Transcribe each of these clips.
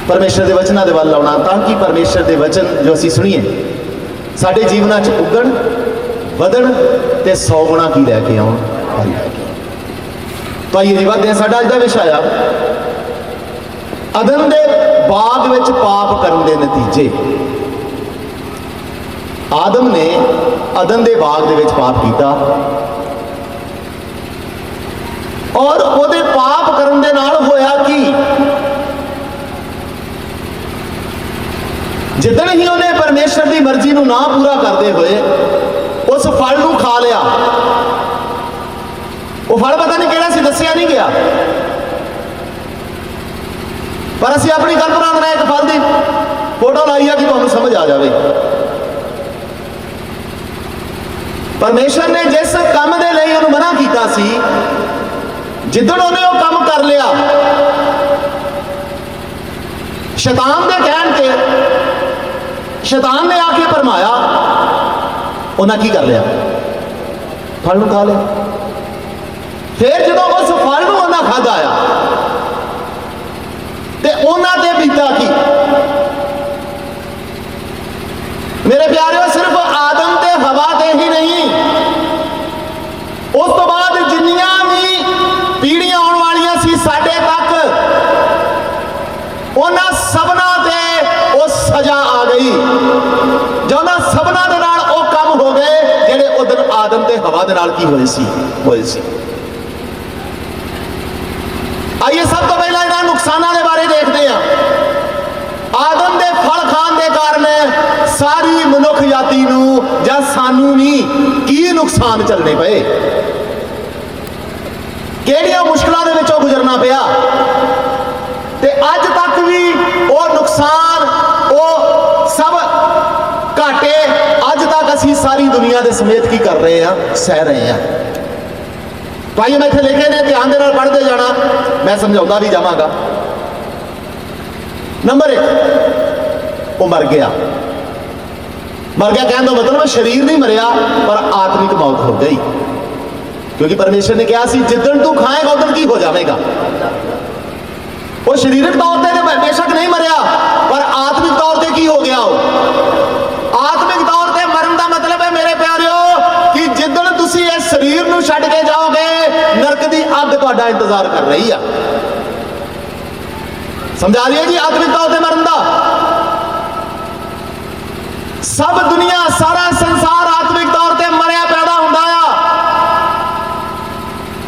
परमेश्वर के वचनों के वल लाना, ताकि परमेश्वर के वचन जो असीं सुनीए साडे जीवनां च उगण वधण ते 100 गुणा की लैके आउण फल लैके आउण। तो आइए जी बढ़ते हैं। साडा अज दा विषय आ अदन दे बाग विच पाप करन दे नतीजे। आदम ने अदन दे बाग दे विच पाप कीता और उहदे पाप करन दे नाल होया कि जिदन ही उन्हें परमेश्वर की मर्जी को ना पूरा करते हुए उस फल को खा लिया। वो फल पता नहीं केड़ा सी, दसिया नहीं गया, पर असी अपनी कल्पना में एक फल की फोटो लाई है कि तुहानू समझ आ जाए। परमेश्वर ने जिस काम के लिए उन्होंने मना किया सी, जिदन उन्हें वो काम कर लिया, शैतान के कहन के शैतान ने आके फरमाया, उन्हें की कर लिया, फल खा लिया। फिर जो उस फल को उन्हें खाधा आया तो उन्होंने बीता की, मेरे प्यारे, सिर्फ आदम ते हवा ते ही नहीं, उस तो बाद जिन्नियां भी पीढ़ियां आने वाली सी साडे तक, उन्होंने सबना ते उस सजा आ गई जो उन्होंने सबना दे नाल वो काम हो गए जेडे उधर आदम ते हवा दे नाल की होए सी। आइए सब तो पहला इन्हां नुकसानां दे बारे देखते हैं। आदम दे फल खान दे कारण सारी मनुख जाति नूं जां सानू भी की नुकसान चलने पे, किहड़ियां मुश्किलों दे विचों गुजरना पिया, ते अज तक भी वो नुकसान वो सब घाटे अज तक असी सारी दुनिया के समेत की कर रहे हैं, सह रहे हैं। तो आइए मैं इतने लिखे ने ध्यान के पढ़ते जाना, मैं समझाता भी जावांगा। नंबर 1, वो मर गया। मर गया कहने का मतलब शरीर नहीं मरिया पर आत्मिक मौत हो गई, क्योंकि परमेश्वर ने कहा सी जिदन तू खाएगा उदन की हो जाएगा। वो शारीरिक तौर पर बेशक नहीं मरिया पर आत्मिक तौर पर की हो गया। आत्मिक तौर पर मरन का मतलब है मेरे प्यारिओ कि जिदन तुसी इस शरीर नूं छड्ड के जाओगे नरक की अग तुहाडा इंतजार कर रही है। समझा रही है जी आत्मिक तौर पर मरन का। सब दुनिया सारा संसार आत्मिक तौर पर मरिया पैदा हुंदा आ,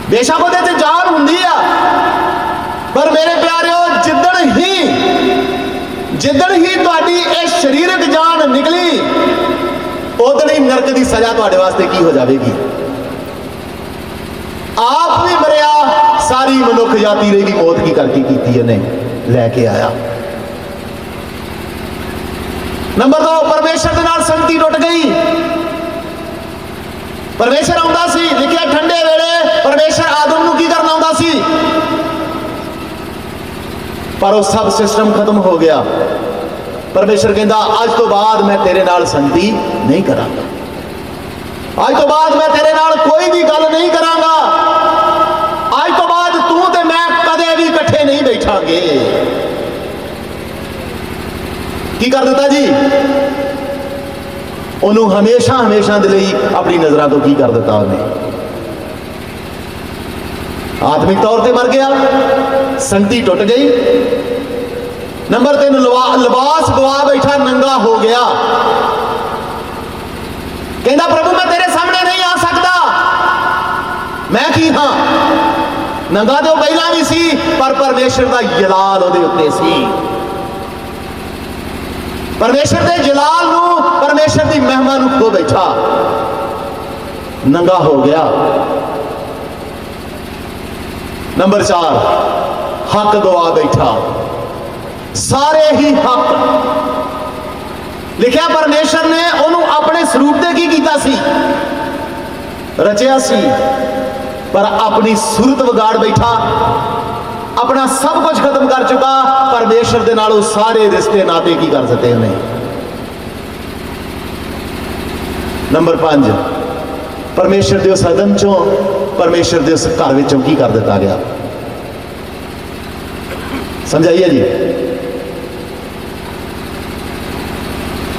बेशक उहदे ते जान हुंदी आ, पर मेरे प्यारिओ जिदन ही तुहाडी इस शरीरक जान निकली उदन ही नरक की सजा तुहाडे वास्ते की हो जाएगी। आप भी मरिया, सारी मनुख जाति ने भी मौत की करके की लैके आया। नंबर 2, परमेश्वर के नाल संगति टुट गई। परमेश्वर आउंदा सी, लिखिया ठंडे वेले परमेश्वर आदम नूं की करना आउंदा सी, पर वो सब सिस्टम खत्म हो गया। परमेश्वर कहता अज तो बाद मैं तेरे नाल संगति नहीं करांगा, अज तो बाद मैं तेरे नाल कोई भी गल नहीं करांगा, अज तो बाद तू ते मैं कदे भी इकट्ठे नहीं बैठांगे। की कर दिता जी, उन्होंने हमेशा हमेशा के लिए अपनी नजरों तो की कर दिता, उन्हें आत्मिक तौर पर मर गया, संगति टुट गई। नंबर 3, लिबास गवा बैठा, नंगा हो गया। कहता प्रभु मैं तेरे सामने नहीं आ सकता, मैं की हाँ, नंगा तो पहला भी सी पर परमेश्वर का जलाल उहदे उत्ते सी। परमेश्वर के जलाल नूं, परमेश्वर की महिमा नूं खो बैठा, नंगा हो गया। नंबर 4, हक गवा बैठा, सारे ही हक। लिखिया परमेश्वर ने उन्होंने अपने स्वरूप से की कीता सी, रचिया सी, पर अपनी सूरत विगाड़ बैठा, अपना सब कुछ खत्म कर चुका। परमेश्वर के नालों सारे रिश्ते नाते की कर सकते उन्हें। नंबर 5, परमेश्वर के उस अदन चों, परमेश्वर के उस घर विचों की कर दिता गया। समझाइए जी,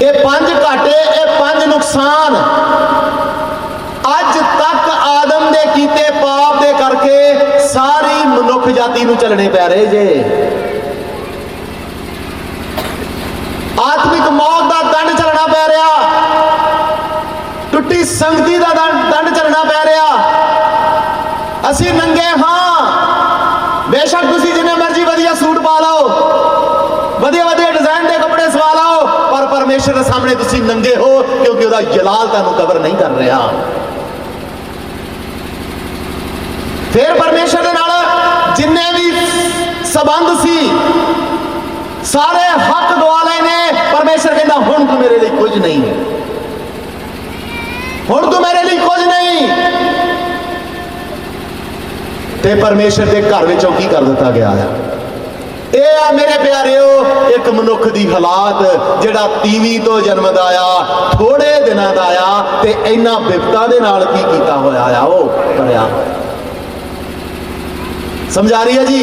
ये 5 घाटे, ये 5 नुकसान अज तक आदम दे कीते पाप दे करके सारी मनुख जाति नूं झलने पै रहे जे। आत्मिक मौत का दंड झलना पै रहा, टुट्टी संगति का दंड झलना पै रहा। असी नंगे हाँ, बेशक तुसी जिन्ने मर्जी वधिया सूट पा लो, वधिया वधिया डिजाइन के कपड़े सवा लो, पर परमेश्वर के सामने तुसी नंगे हो, क्योंकि उसका जलाल तुहानूं कवर नहीं कर रहा। फिर परमेश्वर के नाल जिन्ने भी संबंध सी सारे हक गवा लेने। परमेश्वर कहता हुण तू मेरे लिए कुछ नहीं, हुण तू मेरे लिए कुछ नहीं। ते परमेश्वर के घर विचों की कर दिता गया है। ये आ मेरे प्यारिओ एक मनुख की हालात, जिहड़ा तीवी तो जन्मदा आया, थोड़े दिनों का आया, ते इन्हां विपता दे नाल की कीता होया आ वो करया। समझ आ रही है जी?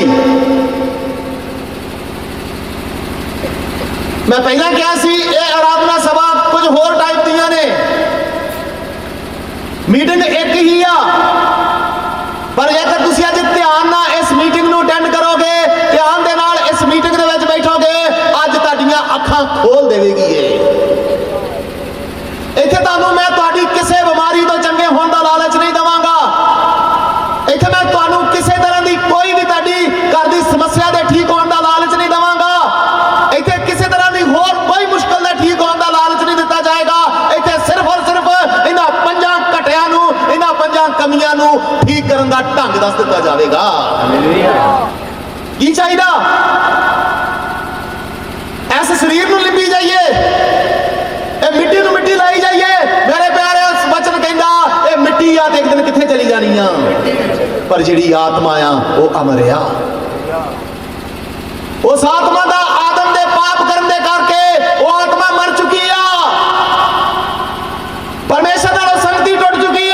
मैं पहला क्या सी, ये आराधना सभा कुछ होर टाइप दियां ने, मीटिंग एक ही आ, पर जेकर तुसीं अज ध्यान ना इस मीटिंग नूं अटेंड करोगे, ध्यान दे नाल इस मीटिंग दे विच बैठोगे, अज तुहाडीआं अखां खोल देवेगी। इत्थे तुहानूं मैं तुहाडी किसी बीमारी तो चंगे होण दा लालच नहीं देवांगा। इत्थे मैं तुहानूं किसी तरह की कोई भी तुहाडी घर दी समस्या दे ठीक होण दा लालच नहीं देवांगा। इत्थे किसी तरह की होर कोई मुश्किल दे ठीक होण दा लालच नहीं दिता जाएगा। इत्थे सिर्फ और सिर्फ इन्हां 5 घटियां नूं, इन्हां 5 कमियां नूं ठीक करन दा ढंग दस दिता जाएगा। हालेलुया। की चाहिदा? इस शरीर नूं लिपी जाइए, ये मिट्टी नूं मिट्टी लाई जाइए। मेरे प्यारे वचन कहंदा ये मिट्टी आ, एक दिन कित्थे चली जानी आ, पर जिहड़ी आत्मा आ वो अमर आ। उस आत्मा का आदम दे पाप करन दे करके वो आत्मा मर चुकी आ, परमेश्वर नाल संगति टुट चुकी आ।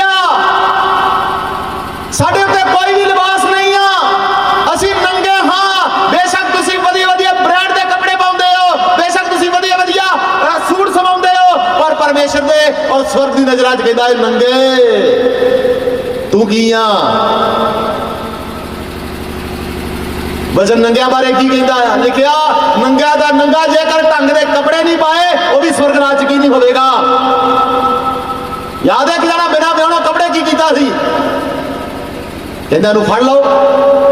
साडे उत्ते कोई भी लिबास नहीं आ, असीं नंगे हाँ। बेशक तुसीं वधिया वधिया ब्रांड के कपड़े पाउंदे हो, बेशक तुसीं वधिया वधिया सूट सवाउंदे हो, पर परमेश्वर दे और स्वर्ग दी नज़रां च कहंदा है नंगे तू की आ। वचन नंगिया बारे की कहता है, लिखिया नंगिया का नंगा जेकर ढंग के कपड़े नहीं पाए वो भी स्वर्ग राज की नहीं होगा। याद है कि जाना बिना ब्याहों कपड़े की कीता सी, कहंदा इहनूं फड़ लो,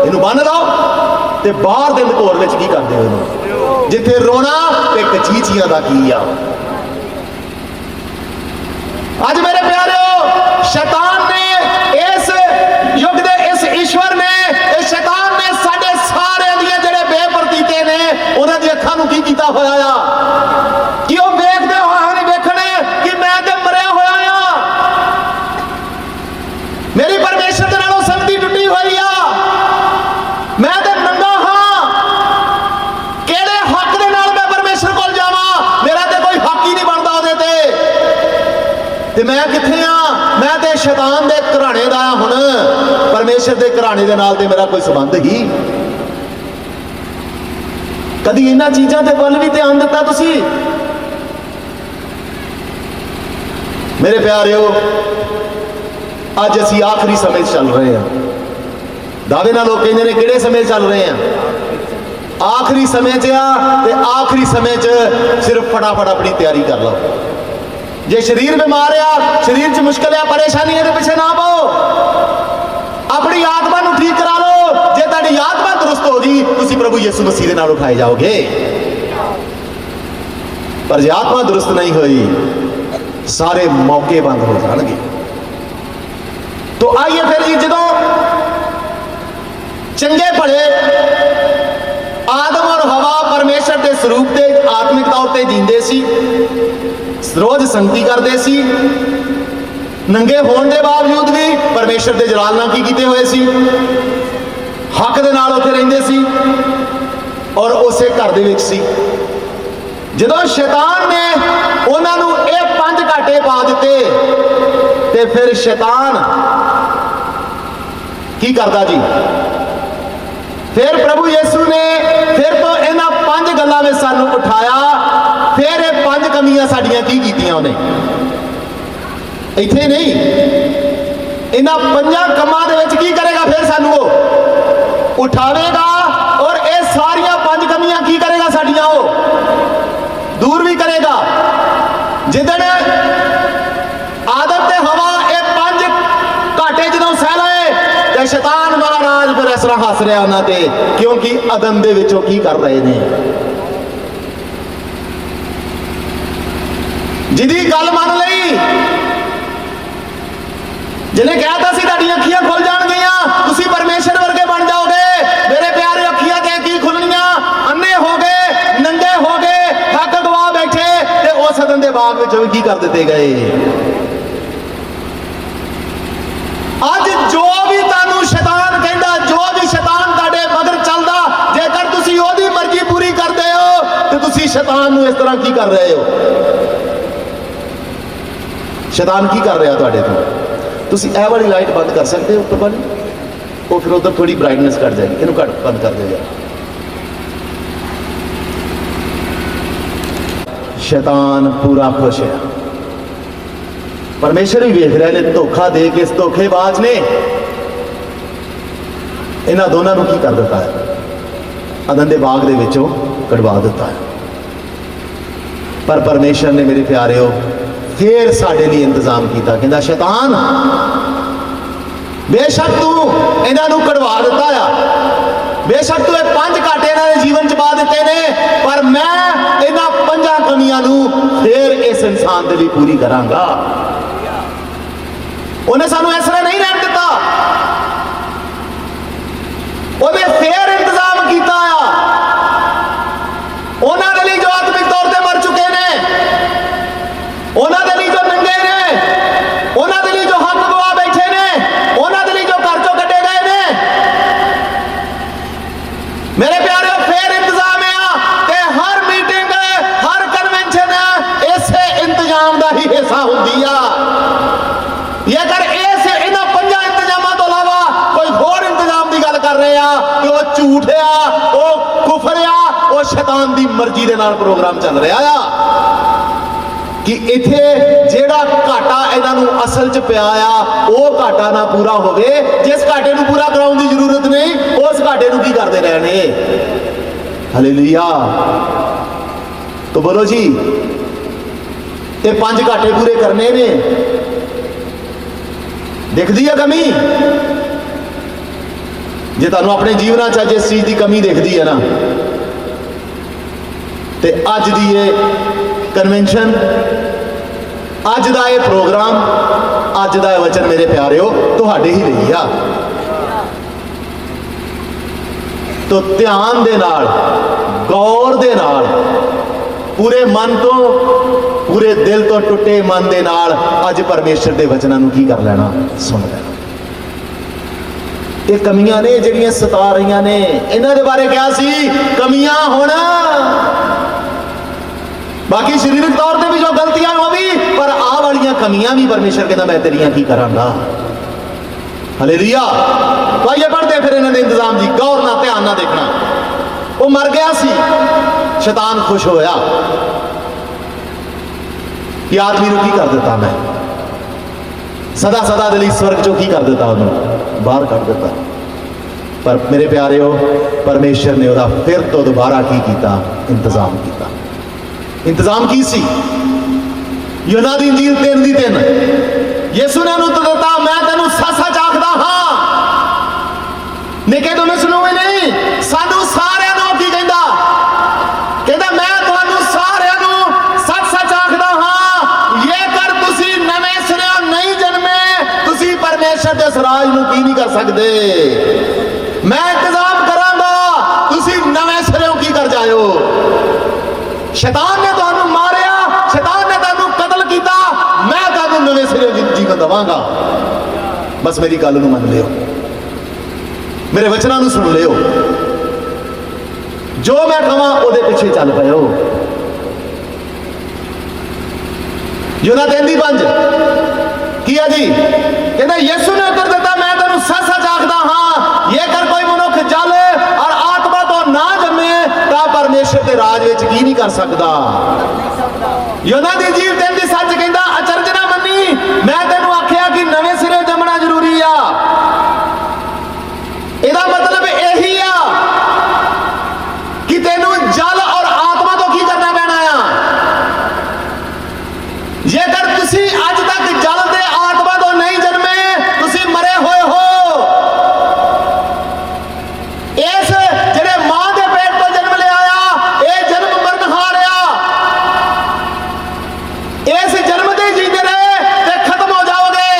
इहनूं बन लो, ते बाहर दे घोर विच की करदे हो, जिथे रोना ते कचीचियां दा की आ। अज मेरे प्यारेओ शैतान ने इस युग दे इस ईश्वर ने इस शैतान ने साडे सारे दियां जेड़े बेप्रतीते ने उन्हां दी अखां नूं की कीता होया आ कि वो वेखदे होए नहीं वेखणे कि मैं ते मरिया होया आ। मेरी परमेश्वर दे नालों संगति टुटी हुई आ, मैं ते नंगा हां। किहड़े हक दे नाल मैं परमेश्वर कोल जावां? मेरा ते कोई हक ही नहीं बनदा ओहदे ते मैं कित्थे आ? मैं ते शैतान दे घराणे दा हुण, परमेश्वर दे घराणे दे नाल ते मेरा कोई संबंध ही। कदी इन्हां चीज़ां ते वल भी ध्यान दिता तुसी? मेरे प्यारिओ अज असीं आखिरी समय चल रहे हैं। दावे नाल लोग कहंदे ने किहड़े समय चल रहे हैं? आखिरी समय च आ, ते आखिरी समय च सिर्फ फटाफट अपनी तैयारी कर लो। जे शरीर बीमार आ, शरीर च मुश्किल आ, परेशानी है पिछे ना पाओ, अपनी आत्मा नूं ठीक करा लो। जे तुहाडी आत्मा दुरुस्त होगी तुसीं प्रभु यीशु मसीह दे नाल उठाए जाओगे, पर जे आत्मा दुरुस्त नहीं हुई सारे मौके बंद हो जाएंगे। तो आइए फिर जी, जदों चंगे भले आदम और हवा परमेश्वर के स्वरूप से आत्मिक तौर पर जींदे सी, रोज संगति करते सी, नंगे होने के बावजूद भी परमेश्वर के जलाल नाल की कीते हुए सी, हक दे नाल उत्थे रहिंदे सी और उसे घर दे विच सी। जदों शैतान ने उन्हां नूं ये 5 घाटे पा दिते ते फिर शैतान की करदा जी? फिर प्रभु यीशु ने फिर तो इन्हां 5 गल्लां में सानू उठाया, फिर ये 5 कमियां साडियां की कीतियां उन्हें इत्थे नहीं इन्हां 5 कमां दे विच की करेगा फिर सानू वो उठावेगा और ये सारियां 5 कमियां की करेगा साडियां वो दूर भी करेगा। जिदन आदम ते हवा ये 5 घाटे जदों सह लए ते शैतान महाराज फिर इस तरह हस रहा उन्होंने क्योंकि अदन दे विचों की कर रहे हैं जिहदी गल मन लई जिन्हें कहता सी तुहाडीआं अखियां खुल जाणगियां तुसीं परमेश्वर वर्गे बन जाओगे मेरे प्यारे अखियां ते की खुलणियां अन्ने हो गए नंगे हो गए थक गवा बैठे ते उस अदन दे बाग विचों की कर दिते गए। अज जो भी तुहानू शैतान कहंदा जो भी शैतान तुहाडे मगर चलदा जेकर तुसीं ओहदी मर्जी पूरी करदे हो ते तुसीं शैतान नू इस तरह की कर रहे हो। शैतान की कर रहा तुहाडे तो तुसीं यह वाली लाइट बंद कर सकते हो उपर वाली वो फिर उधर थोड़ी ब्राइटनेस घट जाएगी इनू घट बंद कर देगा। शैतान पूरा खुश है परमेश्वर भी वेख रहे ने धोखा दे के इस धोखेबाज ने इन्हां दोनों नू की कर दिता है अदन दे बाग दे विचों कढ़वा दिता है। पर परमेश्वर ने मेरे प्यारे हो फिर साडे लिए इंतजाम किया कहता शैतान बेशक तू इन्हां नू कढ़वा दिता है बेशक तू 5 घाटे इन्हां दे जीवन च पा दिते ने पर मैं इन्हां 5 कमियां नू फिर इस इंसान दे लिए पूरी करांगा। उन्हें सानू इस तरह नहीं रहन दिता उन्हें फिर इंतजाम किया उन्होंने लिए जो आत्मिक तौर पर मर चुके ने उन्होंने लिए जो नंगे ने उन्होंने लिए जो हक गवा बैठे ने उन्होंने लिए जो घर चों कटे गए ने मेरे प्यारे फिर इंतजाम है कि हर मीटिंग हर कन्वेंशन इसे इंतजाम का ही हिस्सा होंगी आ ये अगर इस इन्हां 5 इंतजामों तो अलावा कोई होर इंतजाम की गल कर रहे हैं कि वो झूठ आ वो कुफर आ वो शैतान की मर्जी के नाल प्रोग्राम चल रहा है कि इत्थे जेड़ा घाटा इन्हां असल च पिया आ वो घाटा ना पूरा होवे जिस घाटे नूं पूरा कराउण की जरूरत नहीं उस घाटे नूं की करते रहने। हालेलुया तो बोलो जी ये 5 घाटे पूरे करने ने दिखती है कमी जे तुहानू अपने जीवन जिस चीज की कमी दिखती है ना तो अज की ये कन्वेंशन अज का ये प्रोग्राम अज का वचन मेरे प्यारे हो तुहाडे ही लिए आ तो ध्यान दे नाल गौर दे नाल पूरे मन तो पूरे दिल तो टुटे मन दे नाल अज परमेश्वर के वचनों को की कर लेना सुन लेना। ये कमियां ने जिहड़ियां सता रही ने इन्हां दे बारे क्या सी कमियां होना बाकी शरीरक तौर पर भी जो गलतियां हो भी पर आ वालियां कमियां भी परमेश्वर कहता मैं तेरियां की करांगा। हालेलुया तो आइए पढ़ते फिर इन्होंने इंतजाम जी गौर ना ध्यान ना देखना वो मर गया सी शैतान खुश होया कि आदमी को की कर दिता मैं सदा सदा दे लई स्वर्ग चो की कर दिता उन्होंने बाहर कर दिता। पर मेरे प्यारे हो परमेश्वर ने वह फिर तो दोबारा की किया इंतजाम की सी यूहन्ना दी इंजील 3:3 यीशु ने उन्होंने दिता मैं तेनों सच-सच आखदा हां निकोदेमुस नूं ही नहीं सानू सारिआं नूं की कहंदा कहंदा मैं तुहानू सारिआं नूं सच-सच आखदा हां ये कर तुसी नवें सिरों नहीं जन्मे तुसी परमेश्वर दे राज नूं की नहीं कर सकदे मैं इंतजाम करांगा तुसी नवें सिरों की कर जाओ। शैतान ने तुहानू मारिया शैतान ने तुहानू कतल किया मैं तुहानू नवें सिरों जीवन देवांगा बस मेरी गल नूं मन लियो मेरे वचनों नूं सुन लियो जो मैं कहां उहदे पिछे चल पियो। यूहन्ना 3:5 की है जी कहते यीशु ने उत्तर दिता मैं तेनों सच-सच आखदा हां ये कर कोई मनुख जल और आत्मा तो ना जमे ता परमेश्वर के राज विच की नहीं कर सकदा। योना दी जीव तेन दी सच कहंदा अचरज ना मन्नी मैं तेनू आखिया कि नवे सिरे जमना जरूरी आ ਇਹਦਾ मतलब यही आ कि तेनू जल और आत्मा तो की करना पैना आ जेकर तुसी अज तक जल ते आत्मा तो नहीं जन्मे तुसी मरे हुए हो इस जेड़े मां दे पेट तो जन्म ले आया ये जन्म मरण हार आ इस जन्म दे जीते रहे ते खत्म हो जाओगे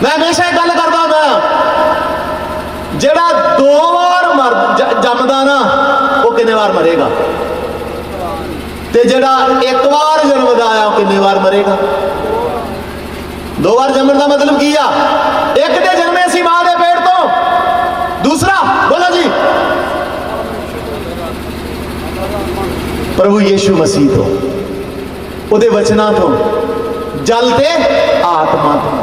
मैं हमेशा गल करदा मैं जेड़ा 2 बार मर जमदा ना वो कितने बार मरेगा ते जेड़ा 1 बार जन्मदा आया वो कितने बार मरेगा 2 बार जमण का मतलब की आ एक ते जन्मे सी मां दे पेट तो दूसरा बोलो जी प्रभु यीशु मसीह तो उहदे वचना तो जल ते आत्मा तो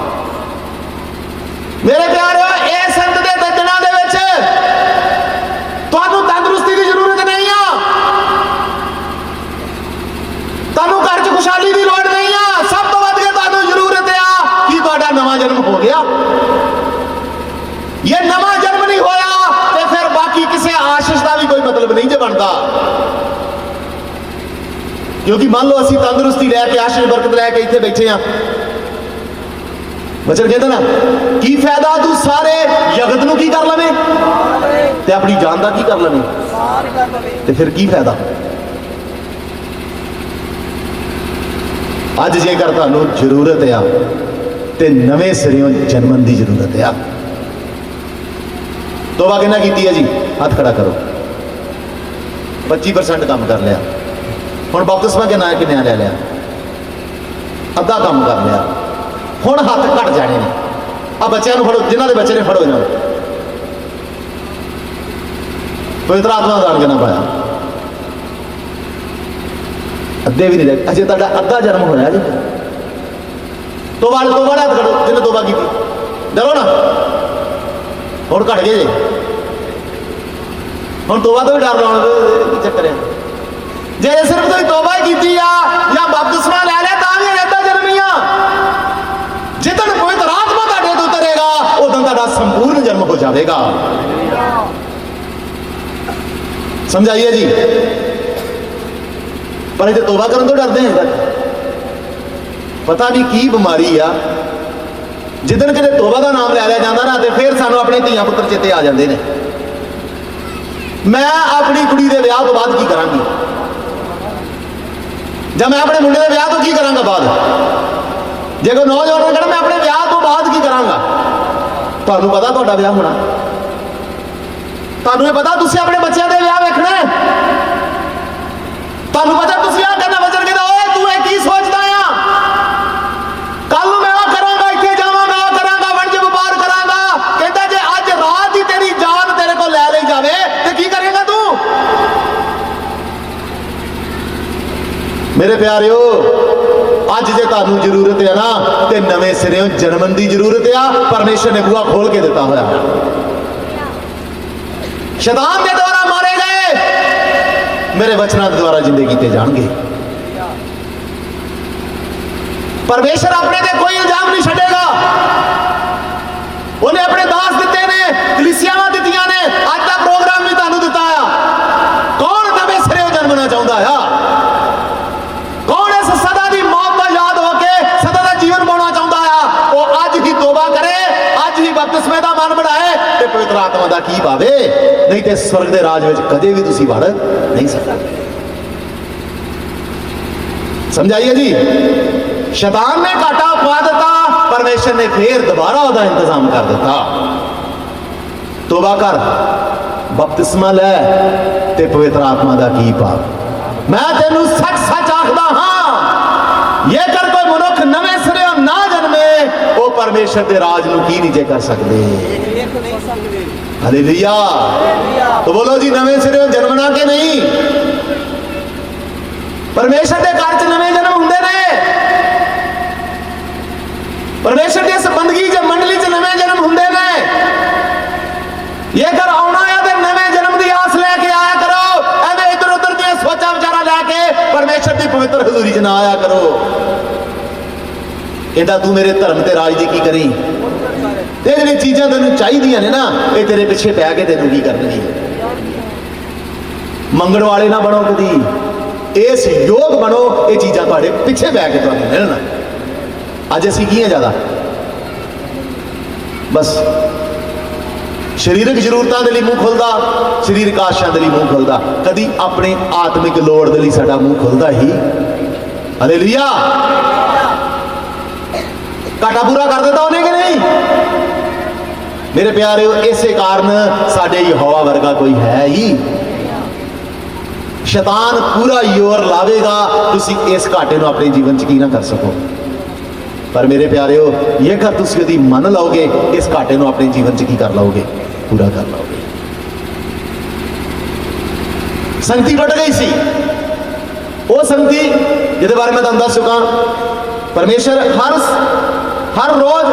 मेरे प्यारे ए संत दे दर्जना दे विच तुहानू तंदुरुस्ती की जरूरत नहीं आ तुहानू घर च खुशहाली की लोड़ नहीं आ सब तो वध के तुहानू जरूरत आ कि तुहाडा नवा जन्म हो गया ये नवा जन्म नहीं होया तो फिर बाकी किसी आशीष का भी कोई मतलब नहीं जे बनता क्योंकि मान लो असी तंदुरुस्ती लैके आशीष बरकत लैके इत्थे बैठे हैं बचन कहते ना की फायदा तू सारे जगत नू की कर लवे ते अपनी जान का की कर लवे ते फिर की फायदा अज जेकर तुहानू जरूरत आ ते नवे सिरों जन्मन की जरूरत आ तोबा किन्ना कीती है जी हाथ खड़ा करो 25% काम कर लिया हुण बपतिस्मा किन्ना किन्ना ले लिया अद्धा काम कर लिया हुण हाथ घट जाने ने आ बच्चों फड़ो जिन्हों के बच्चे ने फड़ो इन्हों पवित्र आत्मा दान करना पाया अद्धे भी नहीं रहे अजे तुहाडा अद्धा जन्म होया जी तोबा हाथ खड़ो जिन्हें तोबा की डरो ना हुण घट गए जी हुण तोबा तो भी डर लाउण की चक्कर है जे सिर्फ तुसीं तोबा ही कीती आ या बपतिस्मा लै लिया तां भी अद्धा जन्म ही आ जिदन पवित्र आत्मा तुहाडे ते उतरेगा उदन तुहाडा संपूर्ण जन्म हो जाएगा समझाइए जी पर इसे तोबा करने तो डरते हैं पता नहीं की बीमारी आ जिदन किते तोबा का नाम लै लिया जाता ना तो फिर सानू अपने धियां पुत्र चेते आ जाते हैं मैं अपनी कुड़ी के विआह तो बाद की करांगी जब मैं अपने मुंडे के विआह तो की करांगा बाद जे कोई नौजवान ने कहना मैं अपने विआह तो बाद की करांगा तुहानू पता तुहाडा विआह होना तुहानू पता तुसीं अपने बच्चों के विआह वेखना तुहानू पता तुसीं आ करना वचन कहता ओए तू ये की सोचदा आ कल मैं आ करांगा इत्थे जावां मैं आ करांगा वणज व्यापार करांगा कहता जे अज रात ही तेरी जान तेरे को लै लई जावे ते की करेगा तू मेरे प्यारिओ अज जे तुहानू जरूरत है ना तो नवे सिरों जन्मन की जरूरत आ परमेश्वर ने बूहा खोल के दिता होया शैतान के द्वारा मारे गए मेरे वचनों के द्वारा जिंदे किए जाएंगे परमेश्वर अपने ते कोई इल्जाम नहीं छड़ेगा उन्हें अपने दास दिते ने कलीसियावां दित्तियां ने अज का प्रोग्राम भी तुहानू दिता आ कौन नवे सिरों जन्मना चाहता है बपतिस्मे दा मन बनाए ते पवित्र आत्मा दा की पावे नहीं ते स्वर्ग दे राज विच कदे भी तुसीं वड़ नहीं सकते समझाइए जी शैतान ने घाटा पा दिता परमेश्वर ने फिर दोबारा उसका इंतजाम कर दिता तौबा कर बपतिस्मा लै ते पवित्र आत्मा दा की पा मैं तेनू सच सच आखदा हां ये कर कोई मनुख नवे सिरे ना जन्मे वो परमेश्वर के राज नू की नहीं जे कर सकते हालेलुया तो बोलो जी नवे सिरे जन्मना के नहीं परमेश्वर के घर च नवे जन्म हुंदे ने परमेश्वर की इस बंदगी च मंडली च नवे जन्म हुंदे ने ये कर आना है तो नवे जन्म की आस लैके आया करो एवं इधर उधर दी सोचा विचारा लैके परमेश्वर की पवित्र कहता तू मेरे धर्म ते राज दी की करी, ते जिहड़ी चीज़ां तैनूं चाहीदियां ने ना ये तेरे पिछे पै के तैनूं की करनगी। मंगण वाले ना बनो, कदी इस योग बनो ये चीज़ां तुहाडे पिछे पै के तुहानूं मिलण। अज असीं की ज़्यादा बस शरीरक जरूरतों के लिए मुँह खुलता, शरीरक आशां के लिए मुँह खुलता, कभी अपने आत्मिक लोड़ के लिए साडा मुँह खुलता ही। हालेलुया। घाटा पूरा कर देता उन्हें कि नहीं? मेरे प्यारे इसे कारण साडे यहोवा वर्गा कोई है ही। शैतान पूरा जोर लावेगा तुसी इस घाटे को अपने जीवन च की ना कर सको, पर मेरे प्यारे हो ये कर तुसी यदि मन लोगे इस घाटे को अपने जीवन च की कर लोगे, पूरा कर लोगे। संगति टुट गई सी, वो संगति जिहदे बारे में तुहानूं दस चुका। परमेश्वर हर रोज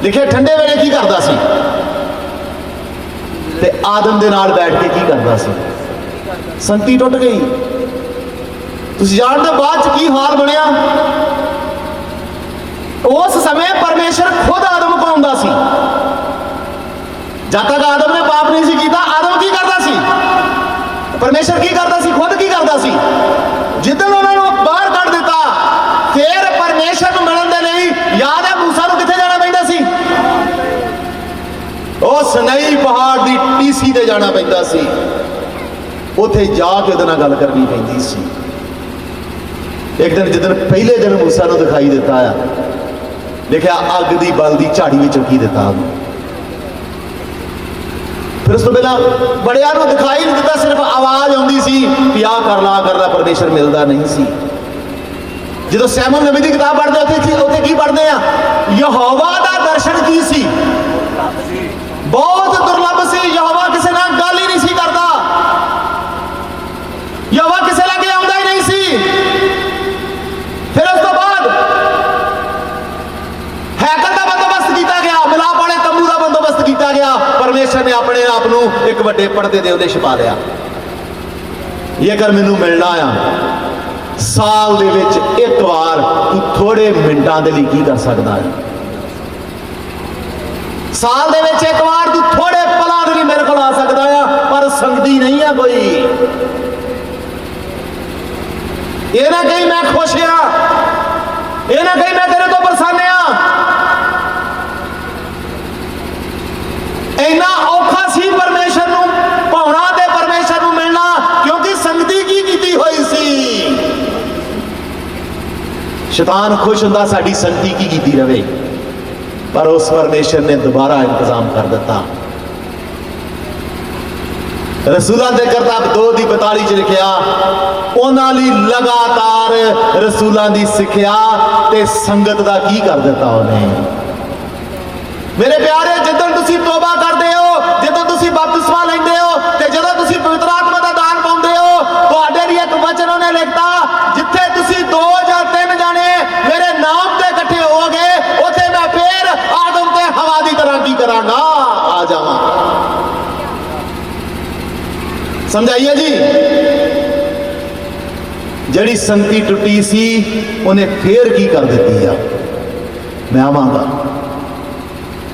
लिखे ठंडे वेले की करदा सी ते आदम दे नाल बैठ के की करदा सी। संगति टुट गई। तुसीं जानदे बाद च की हाल बनिया। उस समय परमेश्वर खुद आदम को आउंदा सी। जब तक आदम ने पाप नहीं सी कीता, आदम की करता सी? परमेश्वर की करता सी? खुद की करता सी? जिद्दन उन्होंने बाहर कढ़ दिता, फिर परमेश्वर को मिलण दे लई याद है मूसा नूं कित्थे जाना पैंदा सी? ओ सनई पहाड़ की टीसी ते जाना पैंदा सी। उत्थे जाके उहदे नाल गल करनी पैंदी सी। एक दिन जिदन पहले दिन मूसा नूं दिखाई दिता है, देखा अग की बलदी झाड़ी विचों की दिता। फिर उस तो पहला बड़िया नूं दिखाई नहीं दिता, सिर्फ आवाज आउंदी सी कि आ कर ला, परमेश्वर मिलता नहीं सी। जो सैमुअल नबी की किताब पढ़ते उत्थे की पढ़ते हैं? यहोवा का दर्शन की सी? बहुत दुर्लभ सी। यहोवा किसी नाल गल ही नहीं सी करता, यहोवा किसी लगे आउंदा ही नहीं सी। फिर उस तो बाद हैकल का बंदोबस्त किया गया, मिलाप वाले तंबू का बंदोबस्त किया गया। परमेश्वर ने अपने आप को एक बड़े पर्दे दे उन्हें छुपा लिया। ये कर मैनू मिलना आ साल दे विच एक बार, तू थोड़े मिनटां दे लई की कर सकदा है? साल दे विच एक बार तू थोड़े पलां दे लई मेरे कोल आ सकदा है, पर संगती नहीं है कोई। ये ना कहीं मैं खुश हाँ, ये ना कहीं मैं तेरे तो प्रसन्न हाँ। इन्ना औखा सी परमेश्वर नूं पाउणा ते परमेश्वर नूं मिलना, क्योंकि संगति की कीती होई सी। शैतान खुश हुंदा साडी संगति की कीती रवे, पर उस परमेश्वर ने दोबारा इंतजाम कर दिता। रसूलों के करतब 2:42 च लिखिया, उन्हां लई लगातार रसूलों की सिक्ख्या ते संगत का की कर दिता उन्हें। मेरे प्यारे जिद्दन तुसी तौबा करते हो, जिद्दन तुसी बपतिस्मा लैंदे हो ते जदों तुसी पवित्र आत्मा का दान पाउंदे हो, तुहाडे लिए एक वचन उन्हें लिखता, जिथे तुसी 2 या 3 जाने मेरे नाम ते इकट्ठे होगे, उथे मैं फिर आदम ते हवा की तरह की करांगा, आ जावांगा। समझाइए जी। जड़ी संगति टुटी सी उन्हें फिर की कर दी है, मैं आवांगा।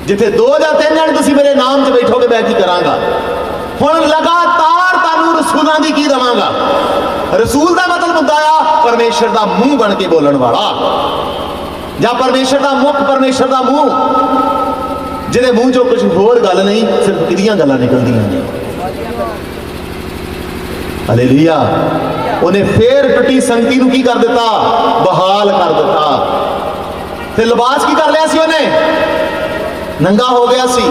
जिथे 2 या 3 जन तुसी मेरे नाम से बैठोगे मैं की करांगा। हुण लगातार तानू रसूलों की दवांगा। रसूल का मतलब होता है परमेश्वर का मुंह बन के बोलने वाला, या परमेश्वर का मुख, परमेश्वर का मुंह, जिहदे मुंह चो कुछ होर गल नहीं, सिर्फ किदियां गल्लां निकलदियां ने। हालेलुया। उन्हें फिर टुटी संगति नूं की कर दिता? बहाल कर दिता। फिर लिबास की कर लिया सी उन्हें? नंगा हो गया सी।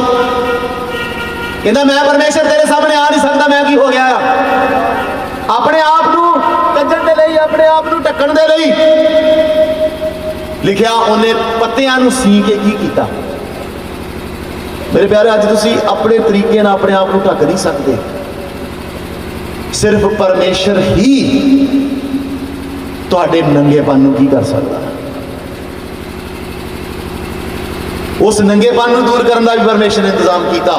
कहता मैं परमेश्वर तेरे सामने आ नहीं सकता, मैं की हो गया? अपने आप को कज्जण दे लई, अपने आप को ढकण दे लई लिखिया उन्हें पत्तियां नूं सी के की कीता। मेरे प्यारे अज तुसीं अपने तरीके नाल अपने आप को ढक नहीं सकते, सिर्फ परमेश्वर ही तुहाडे नंगेपन नूं की कर सकता। उस नंगेपन नूं दूर करने का भी परमेश्वर ने इंतजाम किया।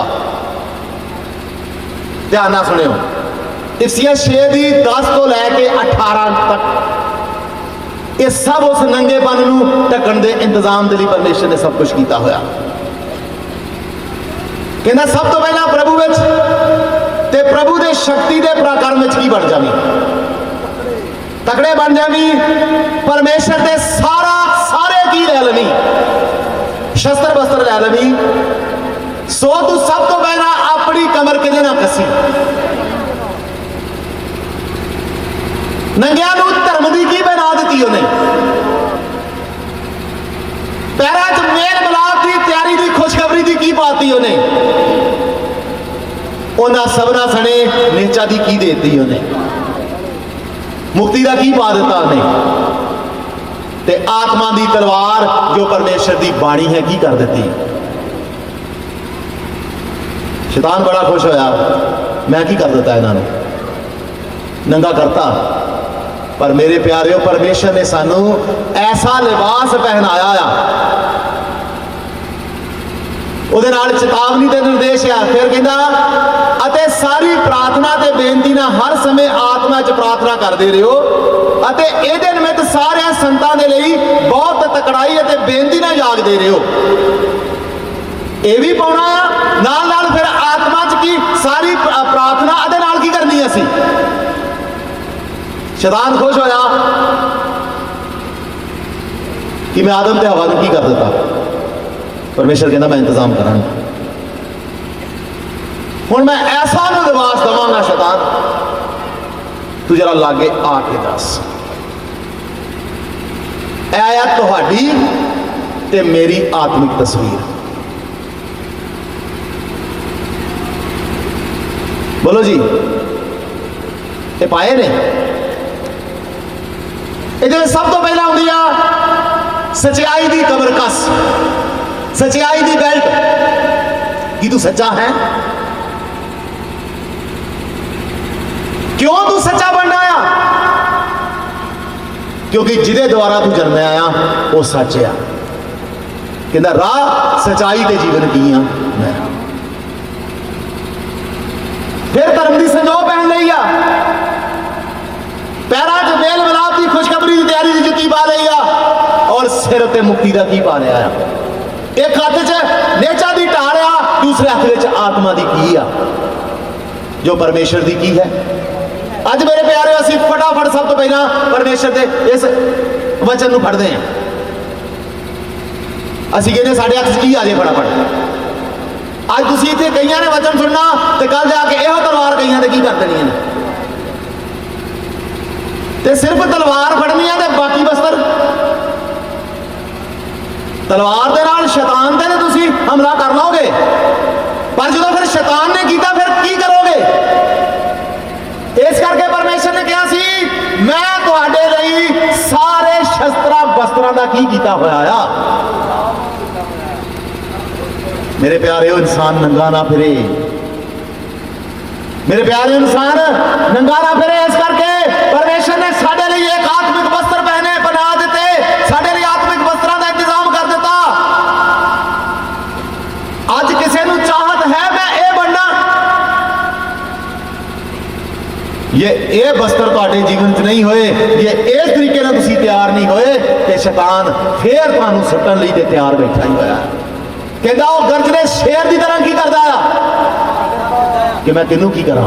ध्यान नाल सुनियो, इफिसियां 6:10 तो लैके 18 तक ये सब उस नंगेपन नूं ढकण दे इंतजाम दे लई परमेश्वर ने सब कुछ किया होया। कहना सब तो पहला प्रभु विच ते प्रभु दे शक्ति दे पराक्रम विच की बन जावी, तकड़े बन जावी, परमेश्वर दे सारे की लै लवी, शस्त्र बस्त्र लै लवी। सो तू सब तो पहला अपनी कमर किदे ना कसी, नंगिया नूं धर्म दी की बना दी उन्हें, पैरां च मेल मिलाप की तैयारी की खुशखबरी की की पाती उन्हें, उन्हां सबना सने नेचा की देती उन्हें, मुक्ति का की पा दिता उन्हें, ते आत्मा की तलवार जो परमेश्वर की बाणी है की कर दी। शैतान बड़ा खुश होया, मैं की कर दिता इन्होंने, नंगा करता। पर मेरे प्यारिओ परमेश्वर ने सानू ऐसा लिबास पहनाया आ, उहदे नाल चेतावनी ते निर्देश आ। फिर कहंदा अते सारी प्रार्थना ते बेनती नाल हर समय आत्मा च प्रार्थना करदे रहियो अते इहदे निमित्त सारे संतां दे लई बहुत तकड़ाई अते बेनती नाल जागदे रहियो। ये भी पाउणा नाल नाल फिर आत्मा च की सारी प्रार्थना अदे नाल की करनी असी। शैतान खुश होया कि मैं आदम ते हवा नूं की कर दिता, परमेश्वर कहना मैं इंतजाम करांगा। हुण मैं ऐसा नूं लिबास दवांगा शैतान, तू जरा लागे आके दस ऐ तुहाडी ते मेरी आत्मिक तस्वीर। बोलो जी, ये पाए ने? ये सब तो पहला आउंदी आ सच्चाई दी कबर कस, सच्चाई दी बेल्ट। कि तू सच्चा है? क्यों तू सच्चा बनना आया? क्योंकि जिदे द्वारा तू जन्म आया वो सच आ। कहता राह सच्चाई के जीवन की आ मैं। फिर धर्म की संजो पहन लई आ, पैरां च मेल मिलाप की खुशखबरी की तैयारी की जुत्ती पा लई आ, और सिर उत्ते मुक्ति का की पा लिया। एक हथ च नेचा की ढाल आ, दूसरे हथ विच आत्मा की की आ जो परमेश्वर की की है। अज मेरे प्यारे असीं फटाफट सब तो पहला परमेश्वर के इस वचन नूं फड़दे हैं। असीं कहने साडे हथ च की आ जाए फटाफट। अज तुसीं इत्थे कईयां ने वचन सुनना ते कल जाके इहो तलवार कईयां ते की कर देनी है, ते सिर्फ तलवार फड़नी है ते बाकी बस्तर तलवार दे नाल शैतान ते तुसीं हमला कर लोगे। पर जो फिर शैतान ने किया फिर की करोगे? इस करके परमेश्वर ने कहा सी मैं तुहाडे लई सारे शस्त्रां बस्त्रां दा की कीता होया आ। मेरे प्यारे इंसान नंगा ना फिरे, मेरे प्यारे इंसान नंगा ना फिरे। इस करके परमेश्वर ने साडे लिए एक आत्मिक वस्त्र पहने बना दिते, साडे लिए आत्मिक वस्त्रां दा इंतजाम कर दिता। अज किसी नूं चाहत है मैं ये बनना, ये वस्त्र तुहाडे जीवन च नहीं होए, ये इस तरीके नाल तुसीं तैयार नहीं होए ते शैतान फिर तुहानूं सुट्टण लई ते तैयार बैठा ही होया। कहता वो गर्जने शेर की तरह की करता है कि मैं किनू की करा।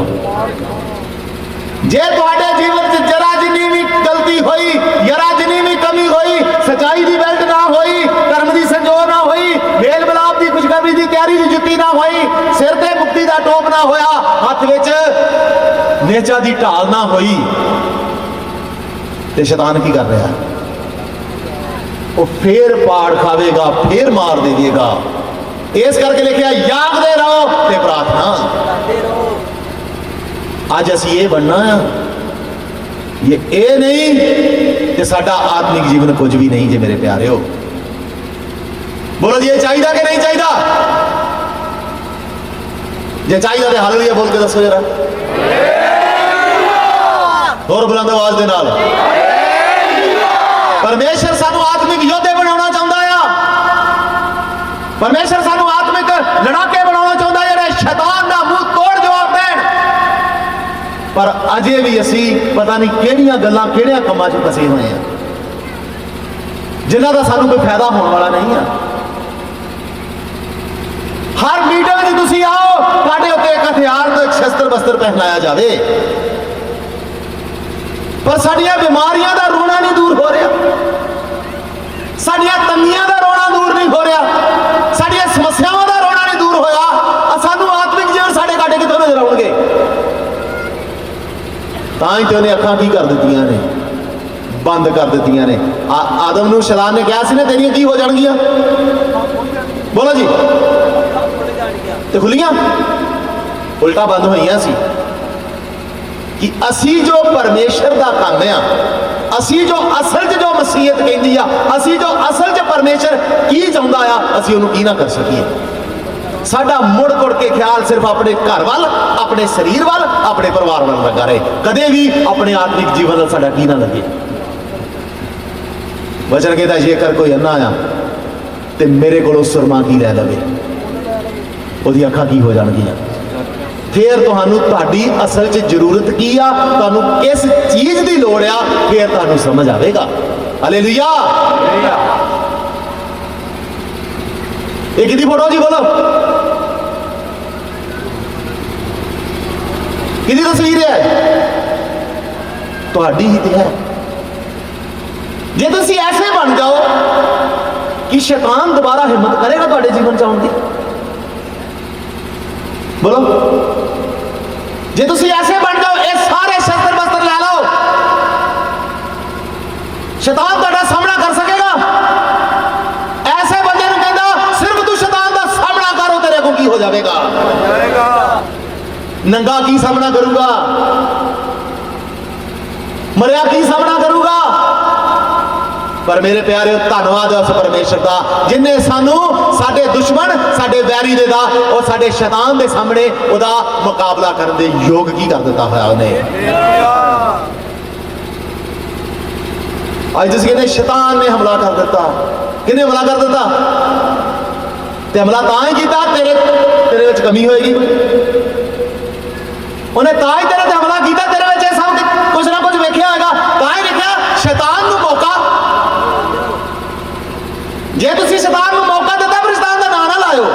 जे तुहाडे जीवन च जरा जिनी भी गलती हुई, जरा जिनी भी कमी हुई, सच्चाई की बेल्ट ना हुई, धर्म की संजो ना हुई, मेल मिलाप की खुशखबरी की तैयारी की जुत्ती ना हुई, सिर ते मुक्ति का टोप ना होया, हथ विच नेचा की ढाल ना हुई, ते शैतान की कर रहा है? वो फिर पाड़ खावेगा, फिर मार देगा। इस करके लिखा जागदे रहो ते प्रार्थना। अज असी ये बनना है, ये नहीं कि साडा आत्मिक जीवन कुछ भी नहीं। जे मेरे प्यारे हो बोलो जी ये चाहिए कि नहीं चाहिए? जे चाहिए तो हालेलुया बोल के दसो जरा, और बुलंद आवाज दे नाल। परमेश्वर सानू आत्मिक योद्धे बनाना चाहता है, परमेश्वर सानू आत्मिक लड़ाके बनाना चाहता है जिहड़े शैतान दा मुंह तोड़ जवाब देण। पर अजे भी असी पता नहीं किहड़ियां गल्लां किहड़ियां कम्मां च फसे हुए हैं। जिन्हां दा सानू कोई फायदा होने वाला नहीं है। हर मीटिंग में तुसीं आओ तुहाडे उत्ते एक हथियार तो एक शस्त्र बस्त्र पहनाया जाए, पर साडियां बीमारियां दा रोना नहीं दूर हो रहा, साडियां तंगियां दा रोना दूर नहीं हो रहा, साडियां समस्यावां दा रोना नहीं दूर होया। सानू आत्मिक जीवन साडे काटे कितों नजर आउणगे? तां ही ते उहने अखां की कर दित्तियां ने, बंद कर दित्तियां ने। आदम नूं शैतान ने कहा सी ना तेरियां की हो जाणगियां? बोलो जी, ते खुलियां उल्टा बंद होईयां सी। कि असी जो परमेश्वर दा काम आ, असी जो असल च जो मसीहत कहती आ, असी जो असल च परमेश्वर की चाहुंदा आ, असी उहनूं की ना कर सकीए। साडा मुड़ मुड़ के ख्याल सिर्फ अपने घर वाल, अपने शरीर वाल, अपने परिवार वाल लगा रहे, कदे भी अपने आत्मिक जीवन नाल साडा की ना लगे। वचन कहता जेकर कोई अन्ना आ ते मेरे कोलों सुरमा की लै लवे, ਉਹਦੀ ਅੱਖਾਂ ਕੀ ਹੋ ਜਾਣਗੀਆਂ। फिर तुहानू तुहाडी असल च जरूरत की आ, तुहानू किस चीज की लोड़ आ, फिर तुहानू समझ आवेगा। हालेलुया। ये किहदी फोटो जी? बोलो किहदी तस्वीर है? तुहाडी ही तो है। जे तुसीं ऐसे बन जाओ कि शैतान दोबारा हिम्मत करेगा तुहाडे जीवन च आउण दी? बोलो, जे तुसी ऐसे बन जाओ, ये सारे शस्त्र बस्त्र लै लो, शैतान तुहाडा सामना कर सकेगा? ऐसे बंदे नूं कहंदा सिर्फ तू शैतान दा सामना करो, तेरे को की हो जाएगा? नंगा की सामना करूंगा, मरिया की सामना करूंगा। पर मेरे प्यारे धन्नवाद उस परमेश्वर का जिन्हें सानू साडे दुश्मन, साडे वैरी दे दा और साडे शैतान दे सामने उहदा मुकाबला करने दे योग की कर दिता होया उन्हें। आज जिस कहते शैतान ने हमला कर दिता, किने हमला कर दिता? ते हमला तां ही कीता तेरे विच कमी होएगी, उन्हें तां ही तेरे ते हमला कीता, तेरे विच सब कुछ ना कुछ वेखिया होगा, तां ही लिखिया शैतान नूं मौका। जे तुसी शैतान नूं मौका दिता, फिर शैतान दा नाम ना लायो।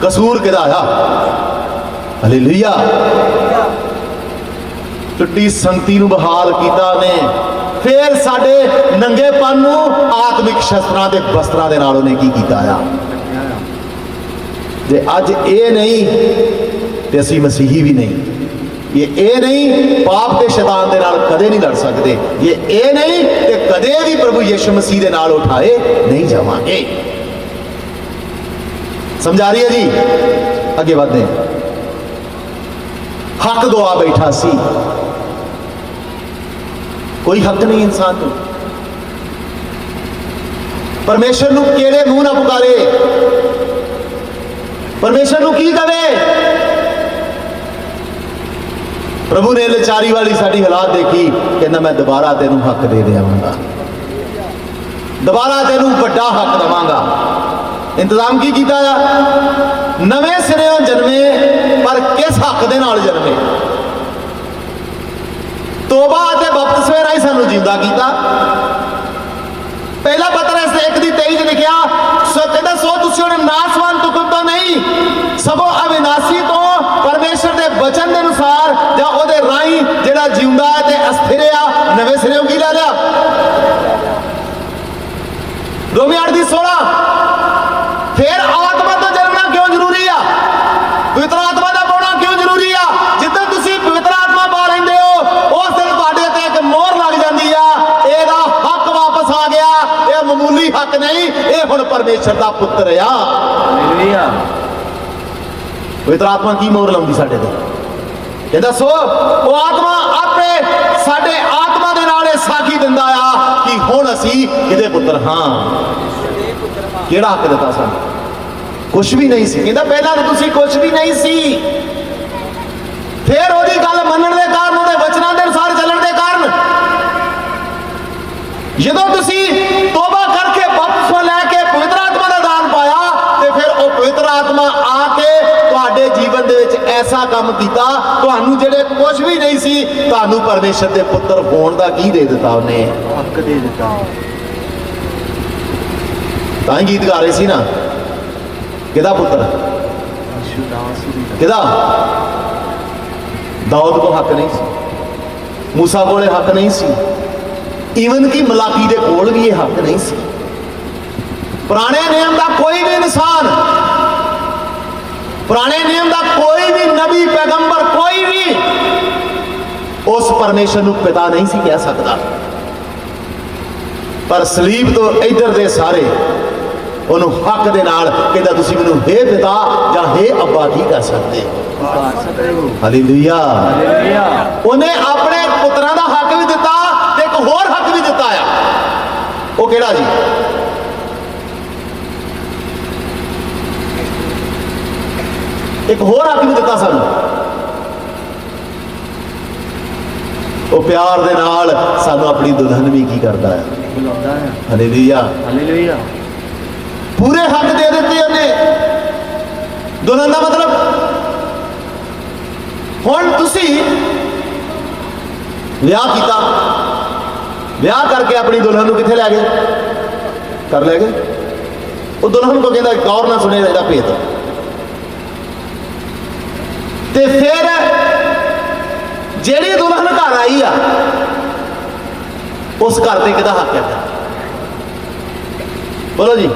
कसूर किहदा आ? हालेलुया। टुट्टी संगति नूं बहाल कीता ने, फिर साडे नंगेपन नूं आत्मिक शस्त्रां दे वस्त्रां दे नाल उहने की कीता आ। जे अज ये नहीं ते असीं मसीही भी नहीं, ये नहीं पाप के शैतान दे नाल कदे नहीं लड़ सकते, ये नहीं ते कदे भी प्रभु यीशु मसीह दे नाल उठाए नहीं जावांगे। समझा रही है जी? आगे बढ़ते हैं। हक दुआ बैठा सी, कोई हक नहीं इंसान को। परमेश्वर नूं केड़े मुंह ना पुकारे, परमेश्वर नूं की कहे? प्रभु ने लाचारी वाली साड़ी हालात देखी, कहना मैं दोबारा तेनू हक दे देवांगा, दोबारा तेनू बड़ा हक देवांगा। इंतजाम की कीता? नवे सिरों जन्मे, पर किस हक दे नाल जन्मे? तोबा ते बपतिस्मे राही सानू जिंदा कीता। पहला पतरस 1:23 लिखिया, सो कहता सो तुसी हुण नासवान तुकुम तो नहीं, सगों अविनाशी तो परमेश्वर के वचन के अनुसार जां ओहदे राही जिहड़ा जिंदा है ते अस्थिर आ, नवे सिरों की लै लिया। रोमी 8:16। फिर आत्मा तो जन्मना क्यों जरूरी आ? पवित्र आत्मा का पाना क्यों जरूरी आ? जिद्दन तुसी पवित्र आत्मा पा लैंदे हो, उस दिन तुहाडे ते एक मोहर लग जाती आ, एदा हक वापस आ गया। ये मामूली हक नहीं, ये हुण परमेश्वर का पुत्र आ। हालेलुया। पवित्र आत्मा की मोहर लाउंदी साडे ते? कहंदा सो वो आत्मा आपे साडे आत्मा दे नाल साखी दिंदा आ कि हुण असीं किहदे पुत्र हां। किहड़ा हक दिता सानू? कुछ भी नहीं सी। कहंदा पहला तो तुसीं कुछ भी नहीं सी, फिर ओहदी गल मनण दे कारण, ओहदे वचनां दे अनुसार चलण दे कारण, जदों तुसीं तौबा करके बपतिस्मा लैके पवित्र आत्मा दा दान पाया, ते फिर वो पवित्र आत्मा आके तुहाडे जीवन दे विच ऐसा काम कीता, तुहानू जिहड़े कुछ भी नहीं सी, तुहानू परमेश्वर दे पुत्र होण दा की दे दिता? उहने हक दे दिता। ਤਾਂ ਹੀ ਗੀਤ ਗਾ ਰਹੇ ਸੀ ਨਾ, ਕਿਹਦਾ ਪੁੱਤਰ, ਕਿਹਦਾ? दाऊद को हक नहीं सी, मूसा को हक नहीं सी, ईवन की मलाकी दे कोल भी ये हक नहीं सी। पुराने नियम का कोई भी इंसान, पुराने नियम का कोई भी नबी पैगंबर कोई भी उस परमेश्वर को पिता नहीं सी कह सकता, पर सलीब तो इधर दे सारे उन्होंने हक दे नाल कहता तुसीं मैनूं हे पिता जां हे अब्बा की कह सकते हो। हालेलुया। उन्हें अपने पुत्रां दा हक भी दिता ते एक होर हक भी दिता है, वो केड़ा जी? एक होर हक भी दिता सानूं, वो प्यार दे नाल सानूं अपनी दुल्हन भी की करता है, बुलांदा है। Hallelujah, hallelujah. पूरे हक दे दिते उन्हें दुल्हन का मतलब। हुण तुसी विआह कीता, विआह करके अपनी दुल्हन को कित्थे लै गए? कर लै गए। वो दुल्हन को कहता गौर ना सुने इसका भेत, ते फिर जेड़ी दुल्हन घर आई आ उस घर से किहदा हक है? बोलो जी,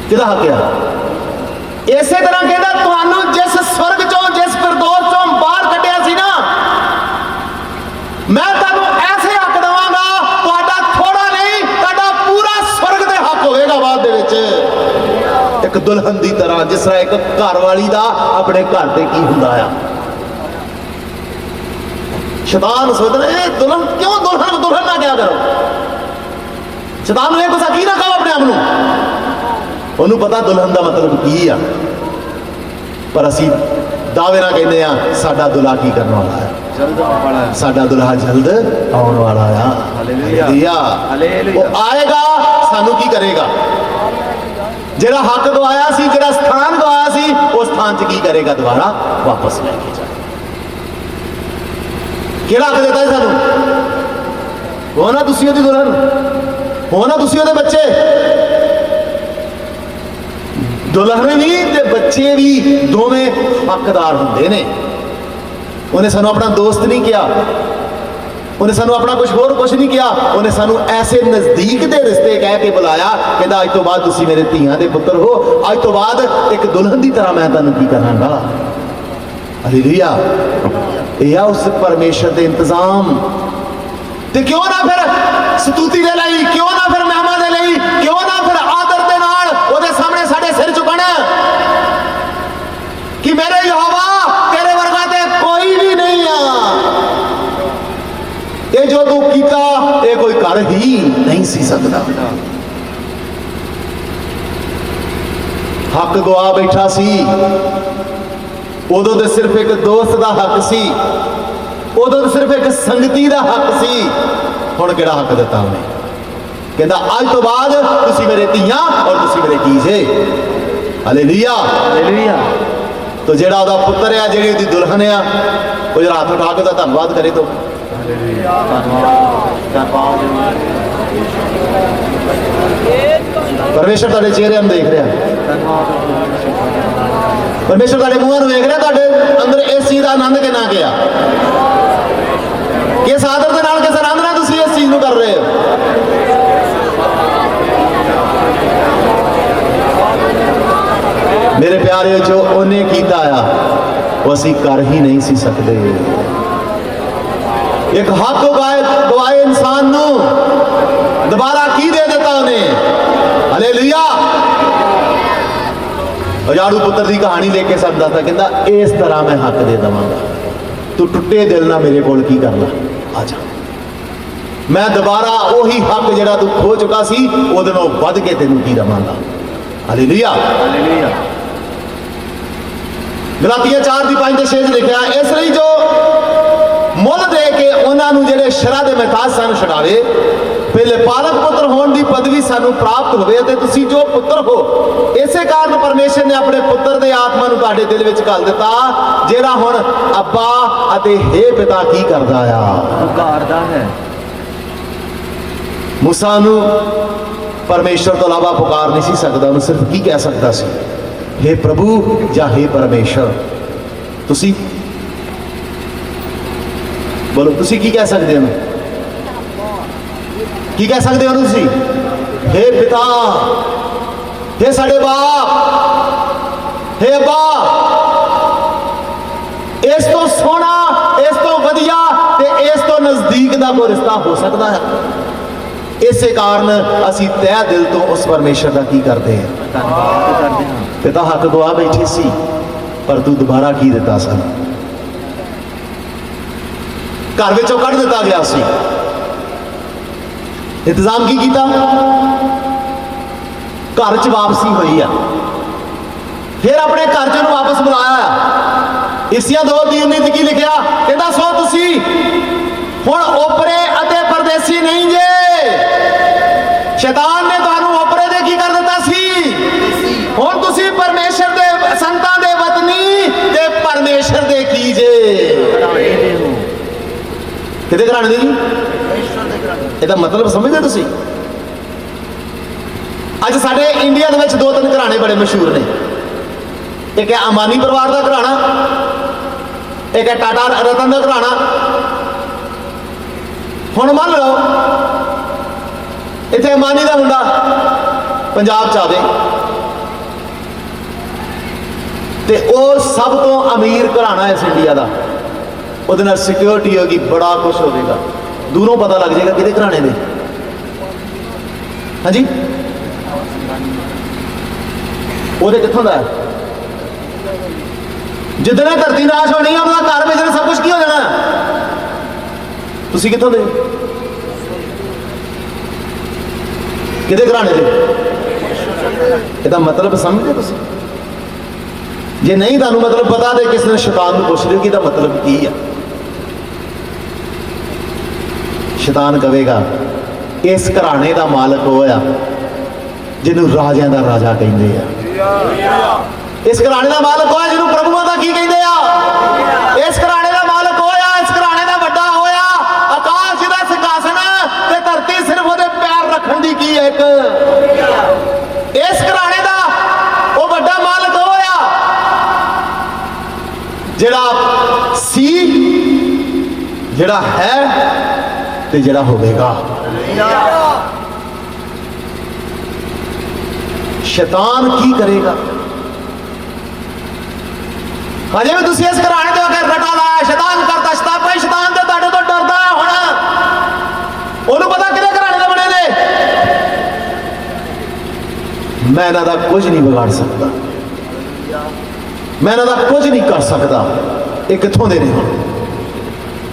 किहदा हक है? इस तरह कहता तुहानू जिस स्वर्ग चों जिस फिरदौस चों बाहर कढ़िया सी ना, मैं तुहानू ऐसे हक देवांगा, तुहाडा थोड़ा नहीं तुहाडा पूरा स्वर्ग दे हक होएगा बाद दे विच। एक दुल्हन दी तरह, जिस तरह एक घर वाली दा अपने घर ते की हुंदा आ। शैतान सोचदा है दुल्हन क्यों, दुल्हन दुल्हन ना क्या करो, शैतान ने गुस्सा की ना कहो अपने आप नूं, उन्होंने पता दुल्हन का मतलब की आ, पर असी दावे ना कहते हैं साडा दुल्हा की करने वाला है, जल्द आने वाला है, साडा दुल्हा जल्द आने वाला है। हालेलुया, वो आएगा सानू की करेगा? जेड़ा हक गवाया सी, जेड़ा स्थान गवाया सी, उस स्थान च की करेगा? दोबारा वापस लेके जाए। केड़ा हक देता है सानू? हो ना तुसी ओदी दुल्हन, हो ना तुसी ओदे बच्चे, दुल्हन भी ते बच्चे भी दोवें हकदार होंदे ने। उन्हें सानू अपना दोस्त नहीं किया, उन्हें सानू अपना कुछ होर कुछ नहीं किया, उन्हें सानू ऐसे नज़दीक दे रिश्ते कह के बुलाया, कहता अज तो बाद तुसी मेरे धीआं दे पुत्र हो, अज तो बाद एक दुल्हन की तरह मैं तुहानू की करांगा। हालेलुया। यह उस परमेश्वर के इंतजाम, ते क्यों ना फिर स्तुति दे लई, क्यों ना फिर महिमा दे लई, क्यों ना फिर आदर दे नाल ओदे सामने साडे सिर झुकना कि मेरे यहोवा तेरे वर्गा ते कोई भी नहीं आ, ये जो तू कीता ये कोई कर ही नहीं सी सकदा। हक गवा बैठा सी, उदों तो सिर्फ एक दोस्त का हक सी, उदों तो सिर्फ एक संगती का हक सी, हुण किहड़ा हक दिता उन्हें? कहता अज तो बाद तुसी मेरे धीआं और तुसी मेरे की जे। Hallelujah, hallelujah. तो जेड़ा ओदा पुत्र है, जेड़ी ओदी दुल्हन है, वो जरा हाथ उठा के ओदा धन्नवाद करे तो परमेश्वर तुहाडे चेहरे हम देख रहे हैं, परमेश्वर तुहाडे मूहां नूं देख रहे हैं, तुहाडे अंदर इस चीज़ का आनंद कितना गया, किस आदर के नाल किस आनंद नाल तुसीं इस चीज़ नूं कर रहे हो। मेरे प्यारे जो उन्हें कीता आ वो असी कर ही नहीं सी सकते। एक हक गवाए इंसान नूं दोबारा की दे देता उन्हें। हालेलुया। उजाड़ू पुत्र की कहानी लेके सब दसदा, कहता इस तरह मैं हक दे देवांगा, तू टुटे दिल ना मेरे कोल की करना, आ जा, मैं दोबारा वही हक जिहड़ा तू खो चुका सी उहदे नालों वध के तैनूं की देवांगा। Hallelujah, hallelujah. गलातिया 4:5-6 लिखा, इसलिए जो मुल दे के उन्होंने जेडे शरा के महताज सानू छड़ावे, पहले पालक पुत्र होने की पदवी सानू प्राप्त होवे ते तुसी जो पुत्र हो, इसे कारण परमेश्वर ने अपने पुत्र के आत्मा नूं तुहाडे दिल विच घल दिता, जेड़ा हुण अब्बा अते हे पिता की करदा आ, पुकारदा है। मूसा नूं परमेश्वर तो इलावा पुकार नहीं सी सकता, उन्हें सिर्फ की कह सकता सी, हे प्रभु या हे परमेश्वर। तुसी बोलो, तुसी की कह सकते हो? की कह सकते हो तुसी? हे पिता, हे साडे बाप, हे अब्बा। इस तो सोहना, इस तो वधिया ते इस तो नजदीक का कोई रिश्ता हो सकता है? इस कारण असी तह दिल तो उस परमेश्वर का की करते हैं, पिता हक दुआ बैठी सी पर तू दोबारा की दिता सन, घर विचों कढ़ दिता गया सी। इंतजाम की कीता? घर च वापसी हुई है, फिर अपने घर च वापस बुलाया। इसिया 2:19 की लिखिया, कहता सो तुसी हुण ओपरे अते परदेसी नहीं जे। शैतान ने तुहानू ओपरे दे की कर दिता सी, हुण तुसी परमेश्वर दे संतां दे वतनी ते परमेश्वर दे की जे। किहदे घराणे दे जी? ਇਹਦਾ मतलब समझदे तुसी? ਅੱਜ ਸਾਡੇ ਇੰਡੀਆ ਦੇ ਵਿੱਚ 2-3 ਘਰਾਣੇ ਬੜੇ ਮਸ਼ਹੂਰ ਨੇ। ਇੱਕ ਹੈ ਅੰਬਾਨੀ ਪਰਿਵਾਰ ਦਾ ਘਰਾਣਾ, ਇੱਕ ਹੈ ਟਾਟਾ ਰਤਨ ਦਾ ਘਰਾਣਾ। ਹੁਣ ਮੰਨ ਲਓ ਇੱਥੇ ਅੰਬਾਨੀ ਦਾ ਮੁੰਡਾ ਪੰਜਾਬ ਚ ਆਵੇ ਤੇ ਉਹ ਸਭ ਤੋਂ ਅਮੀਰ ਘਰਾਣਾ ਇਸ ਇੰਡੀਆ ਦਾ, ਉਹਦੇ ਨਾਲ ਸਿਕਿਉਰਿਟੀ ਹੋਗੀ, ਬੜਾ ਕੁਝ ਹੋਵੇਗਾ, दूरों पता लग जाएगा कि घराने दे। हाँ जी, वो कितों का? जिदने धरती नाश होनी है अपना घर बेचना सब कुछ की हो जाना। तुसी कितों दे? किदे घराने दे? ਇਹਦਾ मतलब समझते तुसी? जे नहीं तुहानू मतलब पता तो किसी ने शैतान को पूछ लियो कि ਇਹਦਾ मतलब की है। शैतान कहेगा इस घराने का मालक होया जिन्हों राजियां का राजा कहते हैं, इस घराने का मालक होया जिन्हों प्रभुआं का की कहते हैं, इस घराने का मालक होया, इस घराने का वड्डा होया। आकाश जिहदा सिंहासन ते धरती सिर्फ उहदे पैर रखण दी की है एक। इस घराने का वो वड्डा मालक होया जिहड़ा सी, जिहड़ा है ते जिहड़ा होवेगा। शैतान की करेगा? अजे भी तुसी इस घराने दे अगर रटा लाया, शैतान करता शताबा, शैतान ते तुहाडे तो डरदा है। हुण ओनू पता किहदे घराने दे बने ने। मैं इन्हां दा कुछ नहीं बिगाड़ सकता, मैं इन्हां दा कुछ नहीं कर सकता। ये कित्थों दे ने?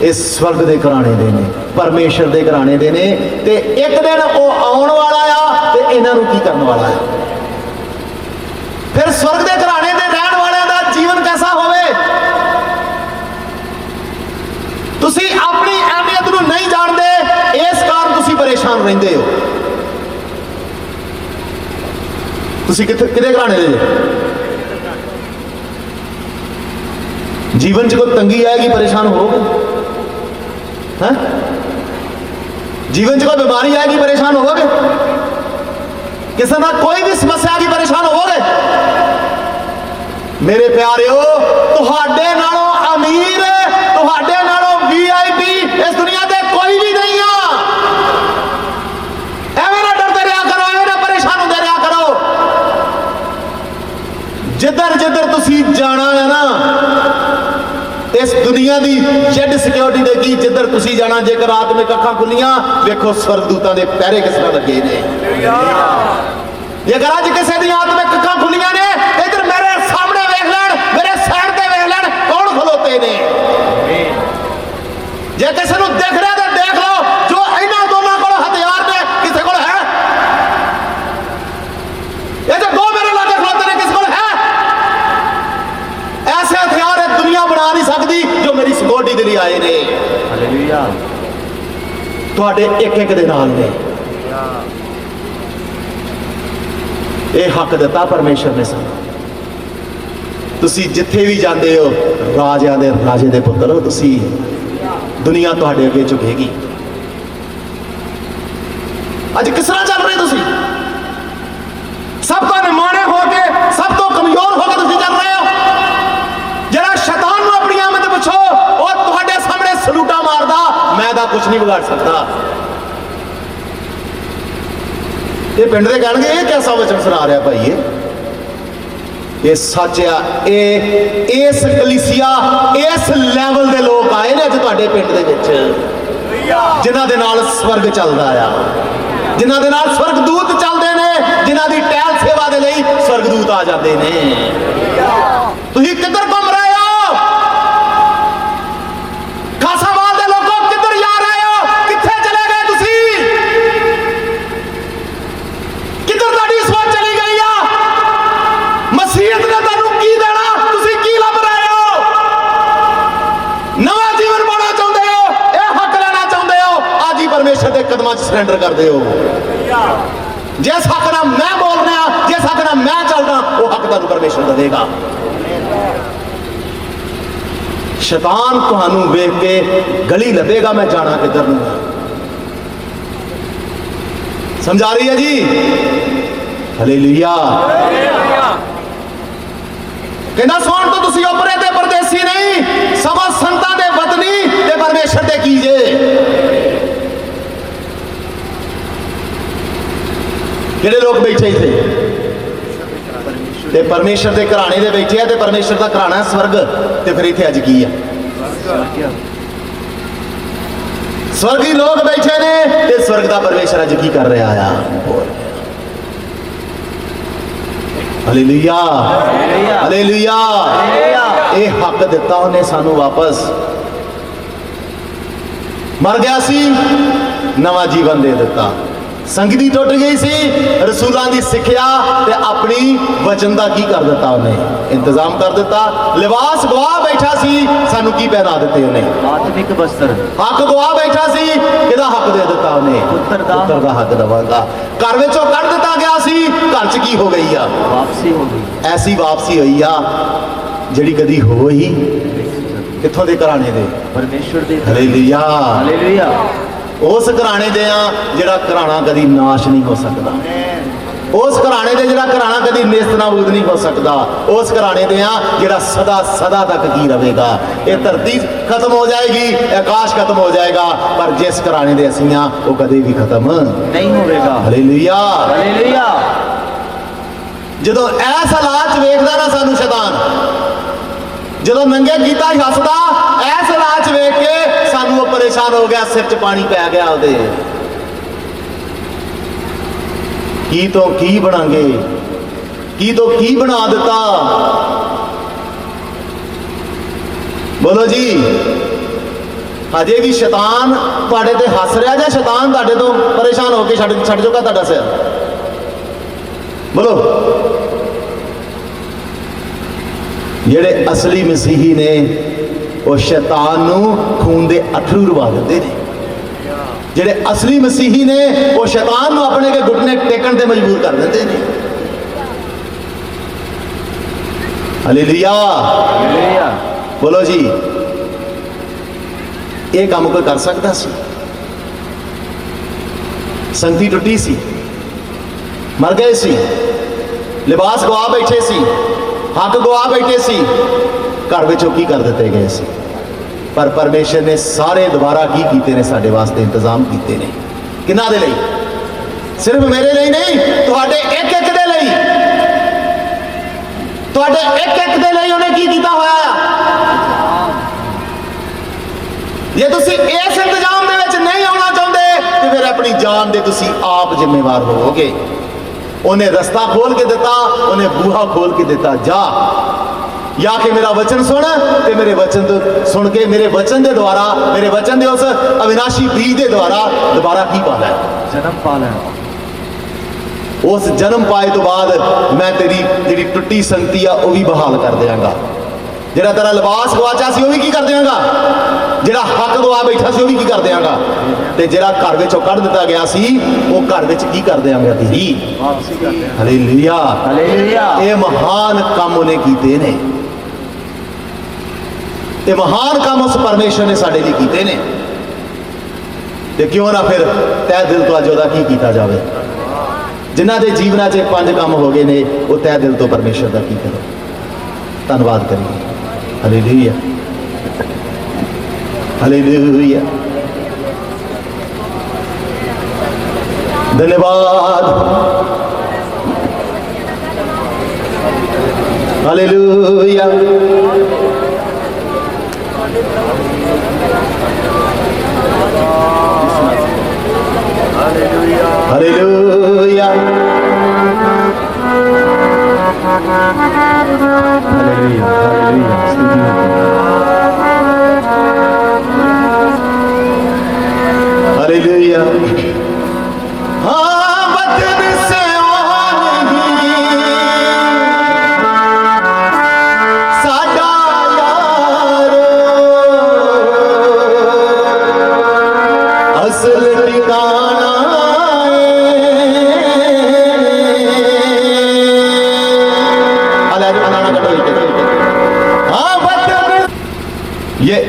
इस स्वर्ग के घराने दे ने, परमेश्वर के घराने दे ने। ते एक दिन वो आउण वाला आ ते इन्हां नूं की करन वाला है। फिर स्वर्ग के घराने दे रहण वालियां दा जीवन कैसा होवे? तुसी अपनी अहमियत नूं नहीं जानदे, इस कारण तुसी परेशान रहिंदे हो। तुसी किहदे घराने दे? जीवन च कोई तंगी आएगी परेशान होगे? है? जीवन च कोई बीमारी आएगी परेशान होगे? किसी का कोई भी समस्या आएगी परेशान होगे? मेरे प्यारेओ, तुहाडे नालों अमीर, तुहाडे नालों VIP इस दुनिया ते कोई भी नहीं है। एवें ना डरते रहा करो, एवें ना परेशान होते रहा करो। जिधर जिधर तुसी जाना है ना, इस दुनिया की जेड सिक्योरिटी देगी। जिधर तुसी जाना, जेकर रात में अखां खुलियां, देखो स्वर्गदूतां दे पैरे किस तरह लगे ने। जेकर अज किसी दी आत्मिक अखां खुलियां ने, इधर मेरे सामने वेख लैण, मेरे साइड ते वेख लैण, कौन खलोते ने। जे किसी नूं देख रहा तो देख लो, जो इन्हां दोनों कोल हथियार ने किसी कोल है? ये जो दो मेरे लागे खलोते ने किसी कोल है? ऐसे हथियार दुनिया बना नहीं सकती जो मेरी सिक्योरिटी के लिए आए ने। हालेलुया। तुहाडे एक एक दे नाल ने। ये हक दिता परमेश्वर ने सानू। तुसी जिथे भी जाते हो, राजियां दे राजे दे पुत्र हो तुसी। दुनिया तुहाडे अगे झुकेगी। अज किस तरह चल रहे तुसी? सब तो निमाणे होके, सब तो कमजोर होकर तुसीं चल रहे हो। जरा शैतान नूं अपनी आमद पुछो, वो तुहाडे सामने सलूटा मारदा, मैं दा कुछ नहीं बिगाड़ सकता। ये पिंड दे कहणगे ये कैसा वचन सुना रहा भाई, ये सच आ। इस कलीसिया इस लैवल के लोग आए ने अज तुहाडे पिंड दे विच, जिन्हां दे नाल स्वर्ग चलदा आ, जिन्हां दे नाल स्वर्गदूत चलदे ने, जिन्हां दी टहल सेवा दे लई स्वर्गदूत आ जाते ने। तुसीं किधर घुम रहे हो? खासावाल दे लोगों किधर जा रहे हो? कित्थे चले गए तुसीं? किधर तुहाडी सोच चली गई आ? मसीहत ने तुहानूं की देना, तुसीं की लभ रहे हो? नवा जीवन पाना चाहुंदे हो, यह हक लेना चाहुंदे हो, आज ही परमेश्वर के कदमां 'च सरेंडर कर दिओ। जिस हक नाल मैं बोल रहा, जिस हक नाल मैं चलदा, वो हक तुहानूं परमेश्वर देगा। शैतान तुहानूं वेख के गली लभेगा, मैं जाना किधर नूं। समझ आ रही है जी? हालेलुया। कहना सुन तो तुसीं ओपरे ते परदेसी नहीं, समा संतां दे वतनी ते परमेश्वर दे कीजे। किहड़े लोग बैठे थे? ते परमेश्वर के घराने दे बैठे हैं, ते परमेश्वर का घराना है स्वर्ग, ते फिर इत्थे अज की है? स्वर्गी लोग बैठे ने, ते स्वर्ग का परमेश्वर अज की कर रहा है? Hallelujah, hallelujah. ये हक दिता उन्हें सानू वापस। मर गया सी, नवा जीवन दे दिता। संगति टुट गई सी, रसूलों की सिक्ख्या ते अपनी वचन का की कर दिता उन्हें? इंतजाम कर दिता। लिबास गवा बैठा सी, सानू की पहना दिते उन्हें? आत्मिक वस्त्र। हक गवा बैठा सी, किहदा हक दे दिता उन्हें? पुत्र दा हक दवांगा। घर विचों कढ़ दिता गया सी, घर च की हो गई आ? वापसी हो गई। ऐसी वापसी हुई आ जिहड़ी कदी हो ही कित्थों दे घराने दे? परमेश्वर दे। Hallelujah, hallelujah. उस घराने दे आ जिहड़ा घराना कदी नाश नहीं हो सकता। उस घराने दे जिहड़ा घराना कदी नेस्तनाबूद नहीं हो सकता। उस घराने दे आ जिहड़ा सदा सदा तक की रहेगा। ये धरती खत्म हो जाएगी, आकाश खत्म हो जाएगा, पर जिस घराने दे असीं आ वो कदी भी खत्म नहीं होगा। Hallelujah, hallelujah. जदों इस हालात वेखदा ना सानू शैतान, जदों नंगे कीता ही हसदा, इस हालात वेख के सानू वो परेशान हो गया, सिर च पानी पै गया ਉਹਦੇ। की तो की बनांगे, की तो की बना दिता। बोलो जी, हजे भी शैतान तुहाडे ते हस रहा या शैतान तुहाडे तो परेशान होकर छड़ चुका तुहाडा सिर? बोलो। जेड़े असली मसीही ने वो शैतान नूं खून दे अथरू रवा दिंदे ने। जेड़े असली मसीही ने वो शैतान नूं अपने के घुटने टेकन ते मजबूर कर देंदे ने। Hallelujah, hallelujah. बोलो जी, ये काम कोई कर सकता सी? संगति टुटी सी, मर गए सी, लिबास गवा बैठे सी, हक गवा बैठे सी, घर विचों की कर दिते गए सी। पर परमेश्वर ने सारे दोबारा की कीते ने साडे वास्ते इंतजाम कीते ने। किन्हां दे लई? सिर्फ मेरे लिए नहीं, तुहाडे एक एक दे लई। तुहाडे एक एक दे लई उन्हें की कीता होया। जे तुसी इस इंतजाम दे विच नहीं आउणा चाहुंदे ते फिर अपनी जान दे तुसी आप जिम्मेवार होवोगे। उन्हें रास्ता खोल के दिता, उन्हें बूहा खोल के दिता, जा या कि मेरा वचन सुन, ते मेरे वचन तो सुन के मेरे वचन के द्वारा, मेरे वचन के उस अविनाशी बीज के द्वारा दोबारा की पा लैना, जन्म पा लेना। उस जन्म पाए तो बाद मैं तेरी जी टुटी संगति आ वो भी बहाल कर देंगा। जेड़ा तेरा लिबास गवाचा सी वो भी की कर देंगा, जेड़ा हक गवा बैठा सी वो भी की कर देंगा, ते जेड़ा घर विचों कढ़ दिता गया सी वो घर विच की कर देंगा तेरी वापसी कर देना। Hallelujah, hallelujah. ये महान काम उन्हें कीते ने। ये महान काम उस परमेश्वर ने साडे लिए कीते ने, ते क्यों ना फिर तय दिल तो अज ओहदा की कीता जावे। जिन्हां दे जीवनां 'च 5 काम हो गए ने, वो तय दिल तो परमेश्वर का की करो, धन्नवाद करिए। हालेलुया, हालेलुया, धन्यवाद, hallelujah, hallelujah, hallelujah, hallelujah, hallelujah, स्तुति हो। हालेलुया। हाँ, वतन से ओ नहीं साडा यार, असल ठिकाना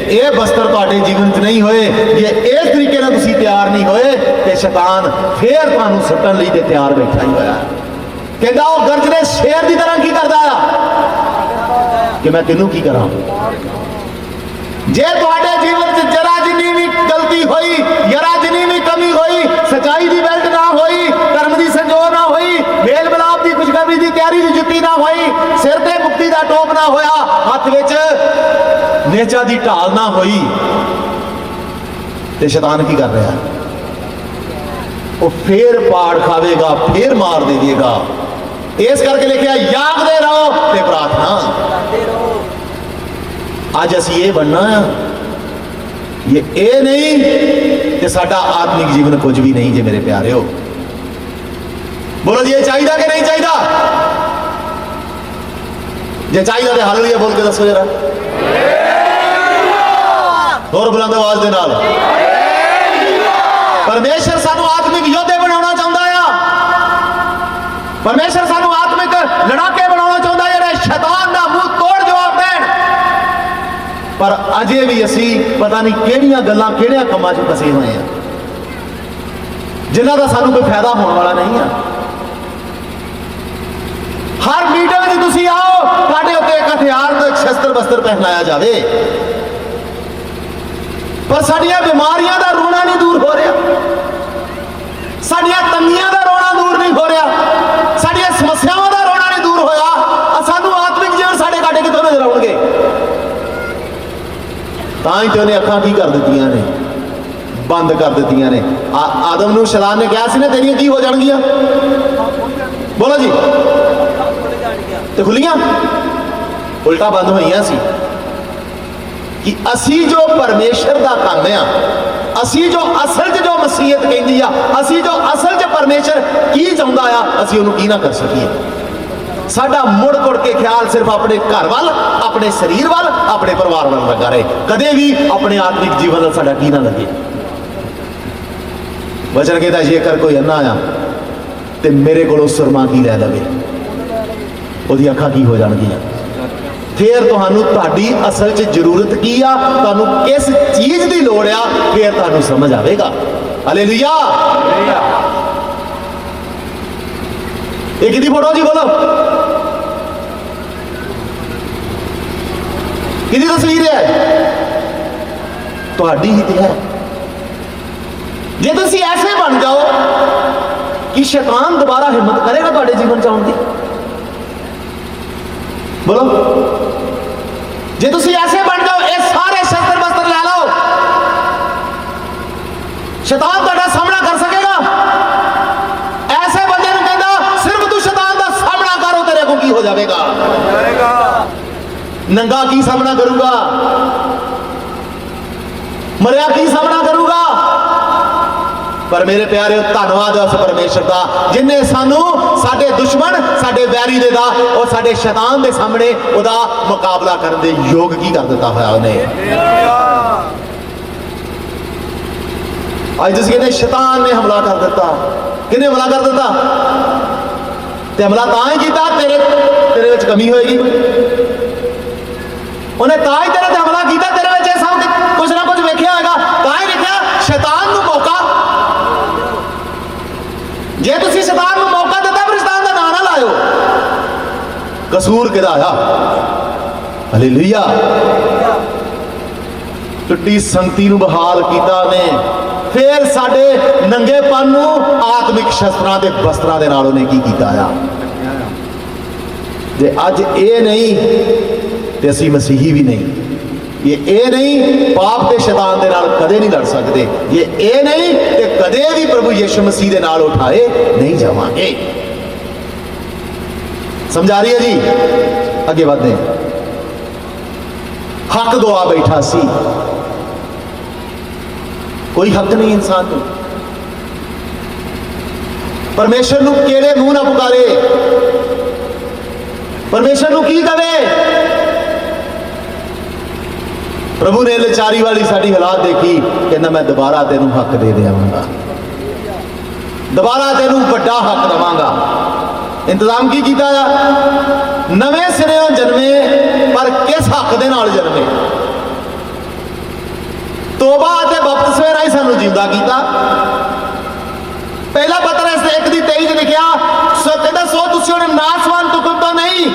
ये बस्तर तुहाडे जीवन च नहीं होए, ये इस तरीके नाल तुसीं तैयार नहीं होए ते शैतान फिर तुहानूं सुੱਟਣ ਲਈ ते तैयार बैठा ही होया। कहंदा वो गर्जदे शेर की तरह की करदा आ कि मैं किनू की करां। जे तुहाडे जीवन च जरा जिन्नी भी गलती होई, जरा जिन्नी भी कमी होई, सच्चाई की बेल्ट ना होई, कर्म की संजोग ना होई, मेल मिलाप की खुशखबरी की तैयारी की जुत्ती ना होई, सिर ते मुक्ति का टोप ना होया, हथ विच नेचा की ढाल ना होई, ते शैतान की कर रहा है? वो फिर पाड़ खावेगा, फिर मार देगा। इस करके लिखा जागते रहो ते प्रार्थना। अज असी ये बनना है, ये नहीं कि साडा आत्मिक जीवन कुछ भी नहीं। जे मेरे प्यारे हो, बोलो जी, ये चाहिए कि नहीं चाहिए? जे चाहिए तो हालेलुया बोल के दसो जरा, और बुलंद आवाज दे नाल। परमेश्वर सानू आत्मिक योद्धे बनाना चाहता है। परमेश्वर सानू आत्मिक लड़ाके बनाना चाहता है, जेड़े शैतान दा मुंह तोड़ जवाब देण। पर अजे भी असी पता नहीं किहड़ियां गल्लां किहड़ियां कम्मां च फसे हुए हैं, जिन्हां दा सानू कोई फायदा होने वाला नहीं है। हर मीटिंग में तुसीं आओ, तुहाडे उत्ते एक हथियार तो एक शस्त्र बस्त्र पहनाया जाए, पर साडियां बीमारियां दा रोना नहीं दूर हो रहा, साडियां तंगियां दा रोना दूर नहीं हो रहा, साडियां समस्यावां दा रोना नहीं दूर होया। सानू आत्मिक जीवन साडे काटे कितों नजर आउणगे? तां ही ते उहने अखां की कर दित्तियां ने, बंद कर दित्तियां ने। आदम नूं शैतान ने कहा सी ना, तेरियां की हो जाणगियां? बोलो जी, ते खुलियां? उल्टा बंद होईयां सी। कि असी जो परमेश्वर का काम आ, असी जो असल च जो मसीहत कहती आ, असी जो असल च परमेश्वर की चाहता आ, असी उन्होंने की ना कर सकीए। साडा मुड़ मुड़ के ख्याल सिर्फ अपने घर वाल, अपने शरीर वाल, अपने परिवार वाल लगा रहे, कदे भी अपने आत्मिक जीवन वाल साडा की ना लगे। वचन कहता जेकर कोई अन्ना आ ते मेरे को सुरमा की लै लवे, उसदी अखां की हो जाणगियां। फिर तुहानू तुहाडी असल च जरूरत की आ, तुहानू किस चीज की लोड़ आ, फिर तुहानू समझ आवेगा। हालेलुया। ये किहदी फोटो जी? बोलो, किहदी तस्वीर है? तुहाडी ही तो है। जे तुसीं ऐसे बन जाओ कि शैतान दोबारा हिम्मत करेगा तुहाडे जीवन च आउण दी? बोलो, जे तुसी ऐसे बन जाओ, ये सारे शस्त्र बस्त्र लै लो, शैतान तुहाडा सामना कर सकेगा? ऐसे बंदे नूं कहंदा सिर्फ तू शैतान दा सामना करो, तेरे को की हो जाएगा? नंगा की सामना करूंगा? मरिया की सामना करूंगा? पर मेरे प्यारे, धन्नवाद उस परमेश्वर का जिन्हें सानू साडे दुश्मन, साडे वैरी दे दा और साडे शैतान दे सामने उहदा मुकाबला करने दे योग की कर दिता होया उन्हें। आज जिस कहते शैतान ने हमला कर दिता, किने हमला कर दिता? ते हमला तां ही कीता तेरे विच कमी होएगी, उन्हें तां ही तेरे ते हमला कीता, तेरे विच सब कुछ ना कुछ वेखिया होगा, तां ही लिखिया शैतान नूं मौका। जे तुसीं शैतान नूं मौका कसूर किहदा आ? हालेलुया। टुटी संगति नूं बहाल कीता ने, फिर साडे नंगेपन नूं आत्मिक शस्त्रां दे वस्त्रां दे नाल उहने की कीता आ? जे अज ये नहीं तो असी मसीही भी नहीं, ये नहीं पाप के शैतान के नाल कदे नहीं लड़ सकते, ये नहीं तो कदे भी प्रभु यीशु मसीह के नाल उठाए नहीं जावांगे। समझा रही है जी? अगे बढ़ते हैं। हक दुआ बैठा सी, कोई हक नहीं इंसान को। परमेश्वर नूं केड़े मुंह ना पुकारे, परमेश्वर नूं की कहे? प्रभु ने लाचारी वाली साडी हालात देखी, कहना मैं दोबारा तेनू हक दे देवांगा, दोबारा तेनू बड़ा हक देवांगा। इंतजाम की कीता? नवे सिरों जन्मे, पर किस हक दे नाल जन्मे? तोबा ते बपतिस्मे राही सानू जिंदा कीता। पहला पत्र 1:23 लिखिया, सो कहता सो तुसी हुण नासवान तुकम तो नहीं,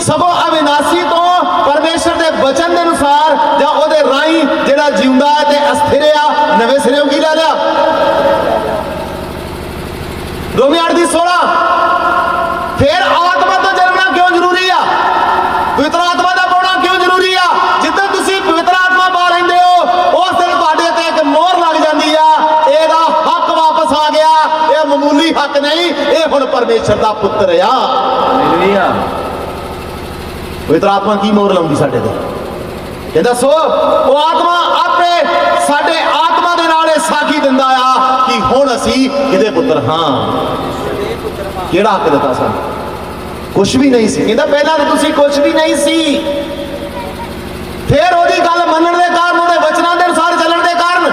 सगों अविनाशी तो परमेश्वर के वचन के अनुसार या उहदे राही जिहड़ा जिंदा है ते अस्थिर आ, नवे सिरों की लै लिया। रोमी 8:16। फिर आत्मा तो जन्मना क्यों जरूरी आ? पवित्र आत्मा का पाउणा क्यों जरूरी आ? जिद्दन तुसी पवित्र आत्मा पा लैंदे हो, उस दिन तुहाडे ते एक मोहर लग जाती आ, एदा हक वापस आ गया। यह मामूली हक नहीं, यह हुण परमेश्वर का पुत्र आ। हालेलुया। पवित्र आत्मा की मोहर लाउंदी साडे ते? कहंदा सो वो आत्मा आपे साडे आत्मा दे नाल साखी दिंदा आ कि हुण असी किहदे पुत्र हां। केड़ा हक दिता सानू? कुछ भी नहीं सी। कहंदा पहला तो तुसी कुछ भी नहीं सी, फिर ओदी गल मनण दे कारण, ओदे वचनां दे अनुसार चलण दे कारण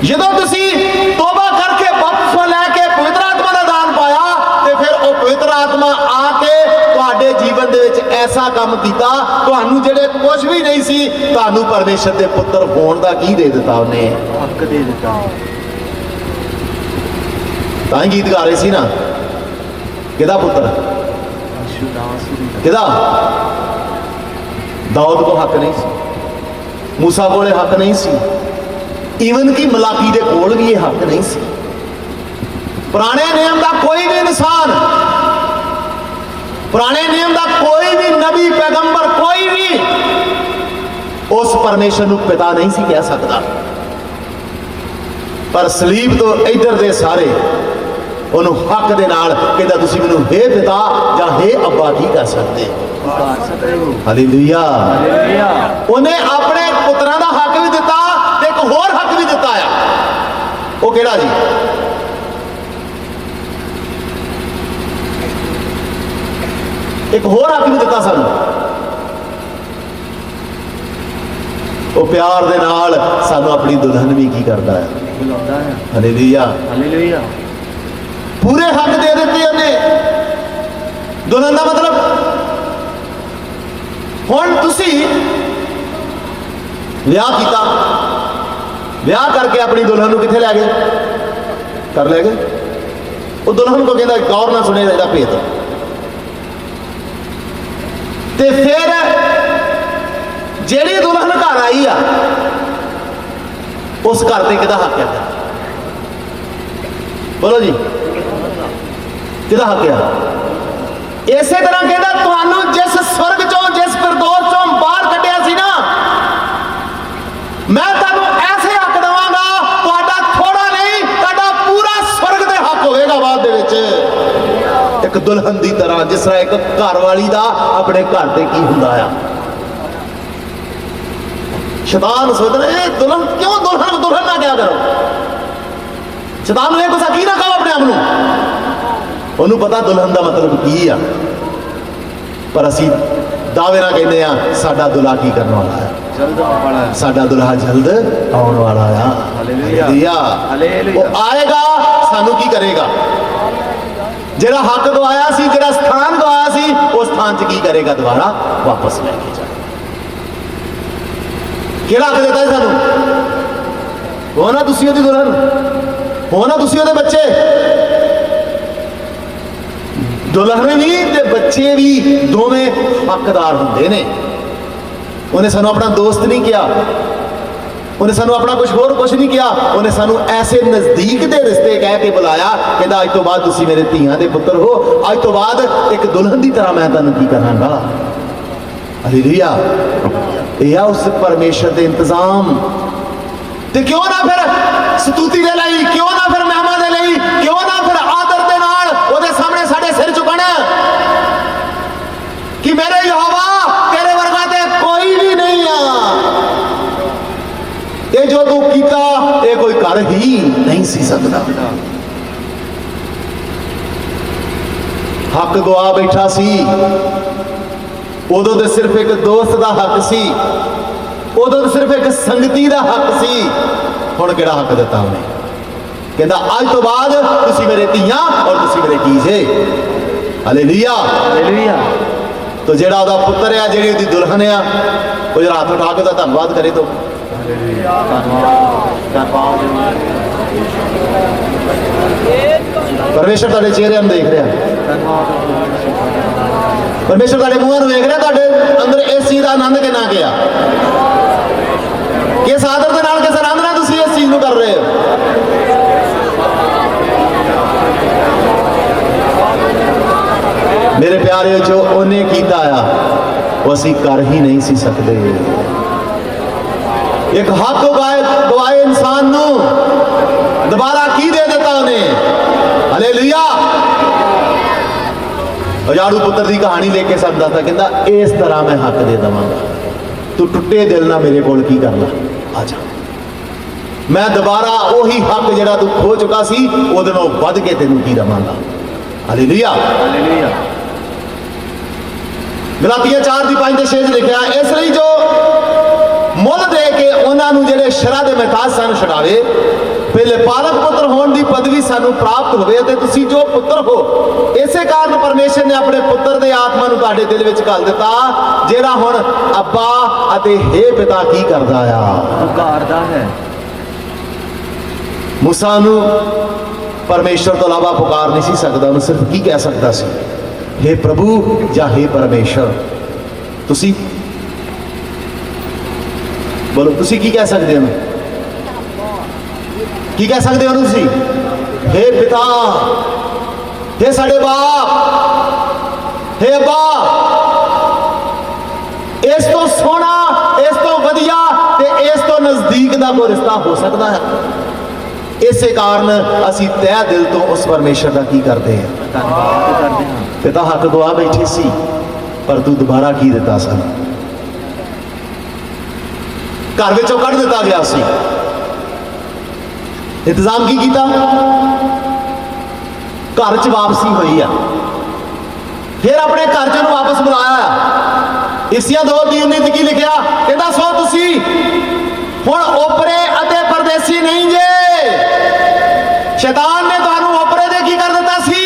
जदों तुसी तौबा करके बपतिस्मा लैके पवित्र आत्मा का दान पाया, तो फिर वो पवित्र आत्मा आके तुहाडे जीवन दे विच ऐसा काम कीता, तुहानू जिहड़े कुछ भी नहीं सी, तुहानू परमेश्वर दे पुत्र होण दा की दे दिता? उहने हक दे दिता। तां ही गीत गा रहे सी ना, किहदा पुत्र? किहदा? दाऊद को हक नहीं सी, मूसा कोले हक नहीं सी, ईवन की मलाकी दे कोल भी ये हक नहीं सी। पुराने नियम का कोई भी इंसान, पुराने नियम का कोई भी नबी पैगंबर, कोई भी उस परमेश्वर नूं पिता नहीं सी कह सकता। पर सलीब तो इधर दे सारे उन्हों हक दे नाल कहता तुसीं मैनूं हे पिता या हे अब्बा की कह सकते। हालेलुया। उन्हें अपने पुत्रां दा हक भी दिता, एक होर हक भी दिता है। वो केड़ा जी? एक होर हक भी दिता सानू, वो प्यार दे नाल सानू अपनी दुल्हन भी की करता है। हालेलुया। हालेलुया। पूरे हक दे देते उन्हें। दुल्हन का मतलब हुण तुसी विआह कीता, विआह करके अपनी दुल्हन नूं कित्थे लै गए? कर ले गए। वो दुल्हन को कहता गौर ना सुने इहदा भेत, ते फिर जेड़ी दुल्हन घर आई आ उस घर ते किहदा हक है? बोलो जी, किहदा हक है? इसे तरह कहता तुहानू जिस स्वर्ग चों, जिस फिरदौस चों बाहर कढ़िया सी ना, मैं तुहानू ऐसे हक देवांगा, तुहाडा थोड़ा नहीं, तुहाडा पूरा स्वर्ग दे हक होएगा बाद दे विच। एक दुल्हन दी तरह, जिस तरह एक घर वाली दा अपने घर ते की हुंदा आ। शैतान सोचदा है दुल्हन क्यों, दुल्हन दुल्हन ना क्या करो? शैतान ने गुस्सा की ना कहो अपने आप नूं, उन्होंने पता दुल्हन का मतलब की आ। पर असी दावे ना कहते हैं साडा दुल्हा की करने वाला है, साडा दुल्हा जल्द आने वाला है। हालेलुया। वो आएगा, सानू की करेगा? जेड़ा हक गवाया सी, जेड़ा स्थान गवाया सी, उस स्थान च की करेगा? दोबारा वापस लेके जाए। केड़ा हक देता है सानू? हो ना तुसी ओदी दुल्हन, हो ना तुसी ओदे बच्चे। दुल्हन भी ते बच्चे भी दोवें हकदार होंदे ने। उन्हें सानू अपना दोस्त नहीं किया, उन्हें सानू अपना कुछ नहीं किया, उन्हें सानू ऐसे नज़दीक दे रिश्ते कह के बुलाया, कहता अज तो बाद तुसी मेरे धीआं दे पुत्र हो, अज तो बाद एक दुल्हन की तरह मैं तुहानू की करांगा। हालेलुया। यह उस परमेश्वर के इंतजाम। ते क्यों ना फिर स्तुति दे लई, क्यों ना फिर महिमा दे लई, क्यों ना फिर आदर दे नाल ओदे सामने साडे सिर झुकण कि मेरे यहोवा तेरे वर्गा ते कोई भी नहीं आ। ये जो तू कीता ये कोई कर ही नहीं सी सकदा। हक गवा बैठा सी, उदों तो सिर्फ एक दोस्त का हक सी, उदों तो सिर्फ एक संगती का हक सी। हुण किहड़ा हक दिता उन्हें? कहता अज तो बाद तुसी मेरे धीआं और तुसी मेरे की जे। Hallelujah hallelujah. तो जेड़ा ओदा पुत्र है, जेड़ी ओदी दुल्हन है, वो जरा हाथ उठा के ओदा धन्नवाद करे। तो परमेश्वर तुहाडे चेहरे देख रहा, परमेश्वर तुहाडे मूहां नूं देख रहा, तुहाडे अंदर इस चीज़ का आनंद कितना गया, किस आदर दे नाल, किस आनंद नाल तुसीं इस चीज़ नूं कर रहे हो। मेरे प्यारे, जो उन्हें कीता आ वो असीं कर ही नहीं सी सकते। एक हक गवाए इंसान नूं दोबारा की दे देता उन्हें। हालेलुया। जाड़ू पुत्र की कहानी लेके सकता था, कहता इस तरह मैं हक दे देवांगा, तू टुटे दिल ना मेरे कोल की करना, आ जा, मैं दोबारा वही हक जिहड़ा तू खो चुका सी उहदे नालों वध के तैनूं की देवांगा। Hallelujah hallelujah. गलातियां 4:5-6 लिखा, इसलिए जो मुल दे के उन्होंने जेडे शरा के महताज सानू छुड़ावे, पहले पालक पुत्र होने की पदवी सानू प्राप्त होवे ते तुसी जो पुत्र हो। इसे कारण परमेश्वर ने अपने पुत्र के आत्मा नूं तुहाडे दिल विच घल दिता, जेड़ा हुण अब्बा अते हे पिता की करदा आ, पुकारदा है। मूसा नूं परमेश्वर तो इलावा पुकार नहीं सी सकदा, उन्हें सिर्फ की कह सकता सी, हे प्रभु या हे परमेश्वर। तुसी बोलो, तुसी की कह सकते हो? की कह सकते हो तुसी? हे पिता, हे साडे बाप, हे अब्बा। इस तो सोहना, इस तो वधिया ते इस तो नजदीक का कोई रिश्ता हो सकता है? इस कारण असी तय दिल तो उस परमेश्वर का की करते हैं, धन्यवाद करते हैं। पिता हक गवा बैठे सी, पर तू दोबारा की दिता सन, घर विचों कढ़ दिता गया सी। इंतजाम की कीता? घर च वापसी हुई है, फिर अपने घर च वापस बुलाया। इसिया 2:19 की लिखा, कहता सो तुसी हुण ओपरे अते परदेसी नहीं जे। शैतान ने तुहानू ओपरे दे की कर दिता सी,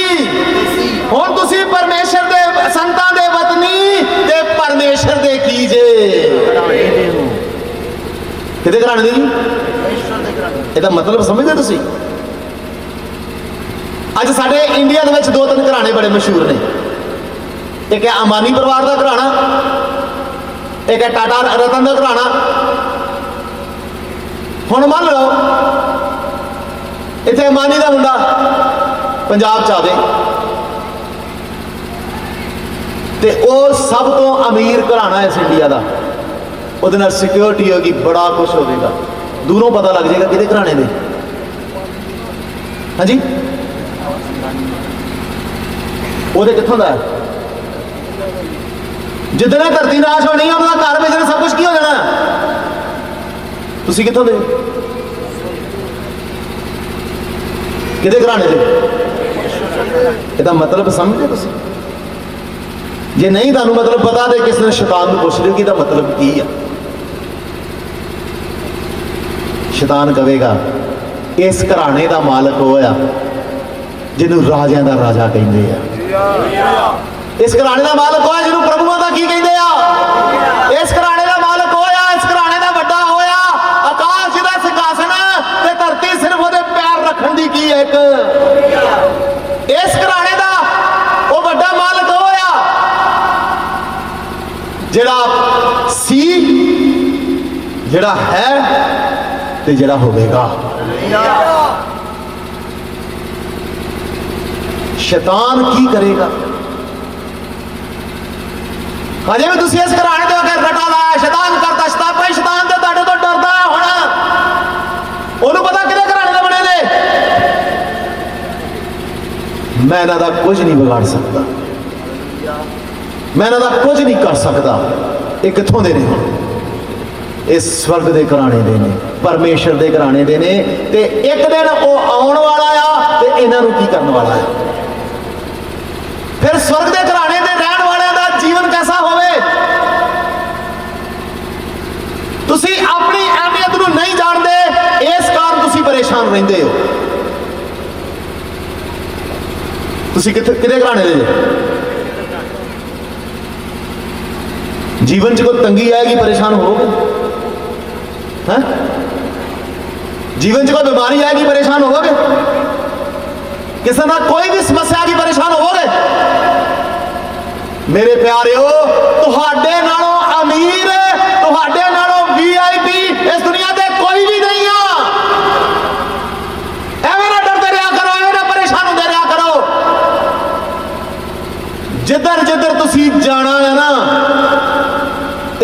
हुण तुसी परमेश्वर दे संतां दे वतनी ते परमेश्वर दे की जे। किहदे घराने दे जी? ਇਹਦਾ मतलब समझते तुसी? अज साडे इंडिया दे विच 2-3 घराने बड़े मशहूर ने। एक है अंबानी परिवार का घराना, एक है टाटा रतन का घराना। हुण मान लो इत्थे अंबानी का मुंडा पंजाब च आवे ते वो सब तो अमीर घराना है इस इंडिया का, ਉਹਦੇ ਨਾਲ सिक्योरिटी होगी, बड़ा कुछ होगा, दूरों पता लग जाएगा किहदे घराने दे। हाँ जी, ਉਹਦੇ ਕਿੱਥੋਂ ਦਾ? ਜਿੱਦਣੇ ਧਰਤੀ ਨਾਸ਼ ਹੋਣੀ ਹੈ ਉਹਦਾ ਘਰ ਵਿੱਚ ਸਭ ਕੁਝ ਕੀ ਹੋ ਜਾਣਾ? ਤੁਸੀਂ ਕਿੱਥੋਂ ਦੇ? ਕਿਹਦੇ ਘਰਾਣੇ ਦੇ? ਇਹਦਾ ਮਤਲਬ ਸਮਝਦੇ ਤੁਸੀਂ? ਜੇ ਨਹੀਂ ਤੁਹਾਨੂੰ ਮਤਲਬ ਪਤਾ ਤੇ ਕਿਸੇ ਨੇ ਸ਼ੈਤਾਨ ਨੂੰ ਪੁੱਛ ਲਿਓ ਕਿ ਇਹਦਾ ਮਤਲਬ ਕੀ ਆ। शैतान कहेगा इस घराने का मालक वो आ जिन्हों राजियां का राजा कहते हैं। इस घराने का मालक वो जिन्हों प्रभुओं का की कहते हैं। इस घराने का मालक वो आ, इस घराने का बड़ा होया आकाश जिहदा सिंहासन ते धरती सिर्फ वो पैर रखने की की एक। इस घराने का वो बड़ा ਜਿਹੜਾ ਹੈ ਤੇ ਜਿਹੜਾ ਹੋਵੇਗਾ। शैतान की करेगा? अजे भी तुम इस घराने के अगर रटा लाया शैतान करता शैतान भाई शैतान तो तुहाडे तो डरदा होना, ओनू पता किहदे घराने दे बने ने। मैं इन्हां दा कुछ नहीं बिगाड़ सकता, मैं इन्हां दा कुछ नहीं कर सकता। ये कित्थों दे ने? ये स्वर्ग के घराने दे ने, परमेश्वर के घराने दे ने। ते एक दिन वो आउण वाला आ ते इन्हां नूं की करन वाला है। फिर स्वर्ग के घराने के रहन वाले का जीवन कैसा होवे? तुसी अपनी अहमियत नूं नहीं जानते, इस कारण तुसी परेशान रहंदे हो। तुसी किहदे घराने दे? जीवन च कोई तंगी आएगी परेशान होगे? हैं? जीवन च कोई बीमारी आएगी परेशान होगे? किसी ना कोई भी समस्या आएगी परेशान होगे? मेरे प्यारिओ, तुहाडे नालों अमीर, तुहाडे नालों VIP इस दुनिया ते कोई भी नहीं आ। एवें ना डरते रहा करो, एवें ना परेशान होते रहा करो। जिधर जिधर तुसी जाना है ना,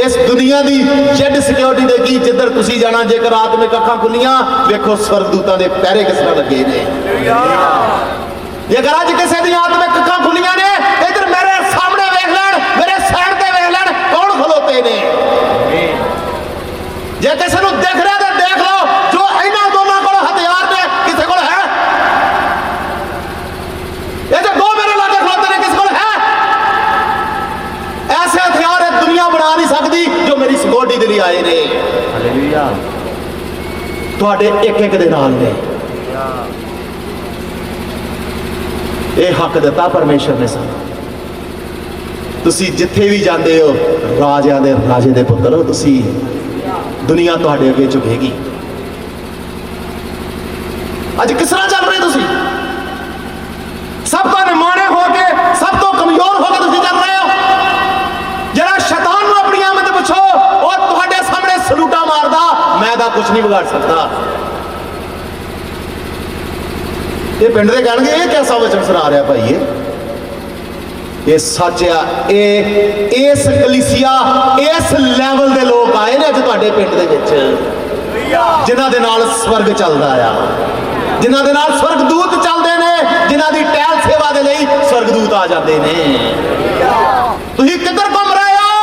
इस दुनिया की जेड सिक्योरिटी देगी। जिधर तुसी जाना, जेकर आत्मिक अखां खुलियां, देखो स्वर्गदूतां दे पैरे किस तरह लगे ने। जेकर अज किसी दी आत्मिक अखां खुलियां ने, इधर मेरे सामने वेख लैण, मेरे साइड ते वेख लैण, कौन खलोते ने। जे किसी नूं देख रहा तो देख लो, जो इन्हां दोनों कोल हथियार ने किसी कोल है? ये जो दो मेरे लागे खलोते ने किसी कोल है? ऐसे हथियार ये दुनिया बना नहीं सकती जो मेरी सिक्योरिटी दे लिए आए ने। हालेलुया। तुहाडे एक एक दे नाल ने। ये हक दिता परमेश्वर ने सानू। तुसी जिथे भी जाते हो, राजियां दे राजे दे पुत्र हो तुसी। दुनिया तुहाडे अगे झुकेगी। अज किस तरह चल रहे तुसी? सब तो निमाणे होके, सब तो कमजोर होकर तुसी चल रहे हो। जरा शैतान नूं अपनी आमद पुछो, वो तुहाडे सामने सलूटा मारदा, मैं दा कुछ नहीं बिगाड़ सकता। ये पिंड दे कहणगे ये कैसा वचन सुना रहा भाई? ये सच आ। इस कलीसिया इस लैवल के लोग आए ने अज तुहाडे पिंड दे विच, जिन्हां दे नाल स्वर्ग चलदा आ, जिन्हां दे नाल स्वर्गदूत चलदे ने, जिन्हां दी टहल सेवा दे लई स्वर्गदूत आ जांदे ने। तुसीं किधर घुम रहे हो?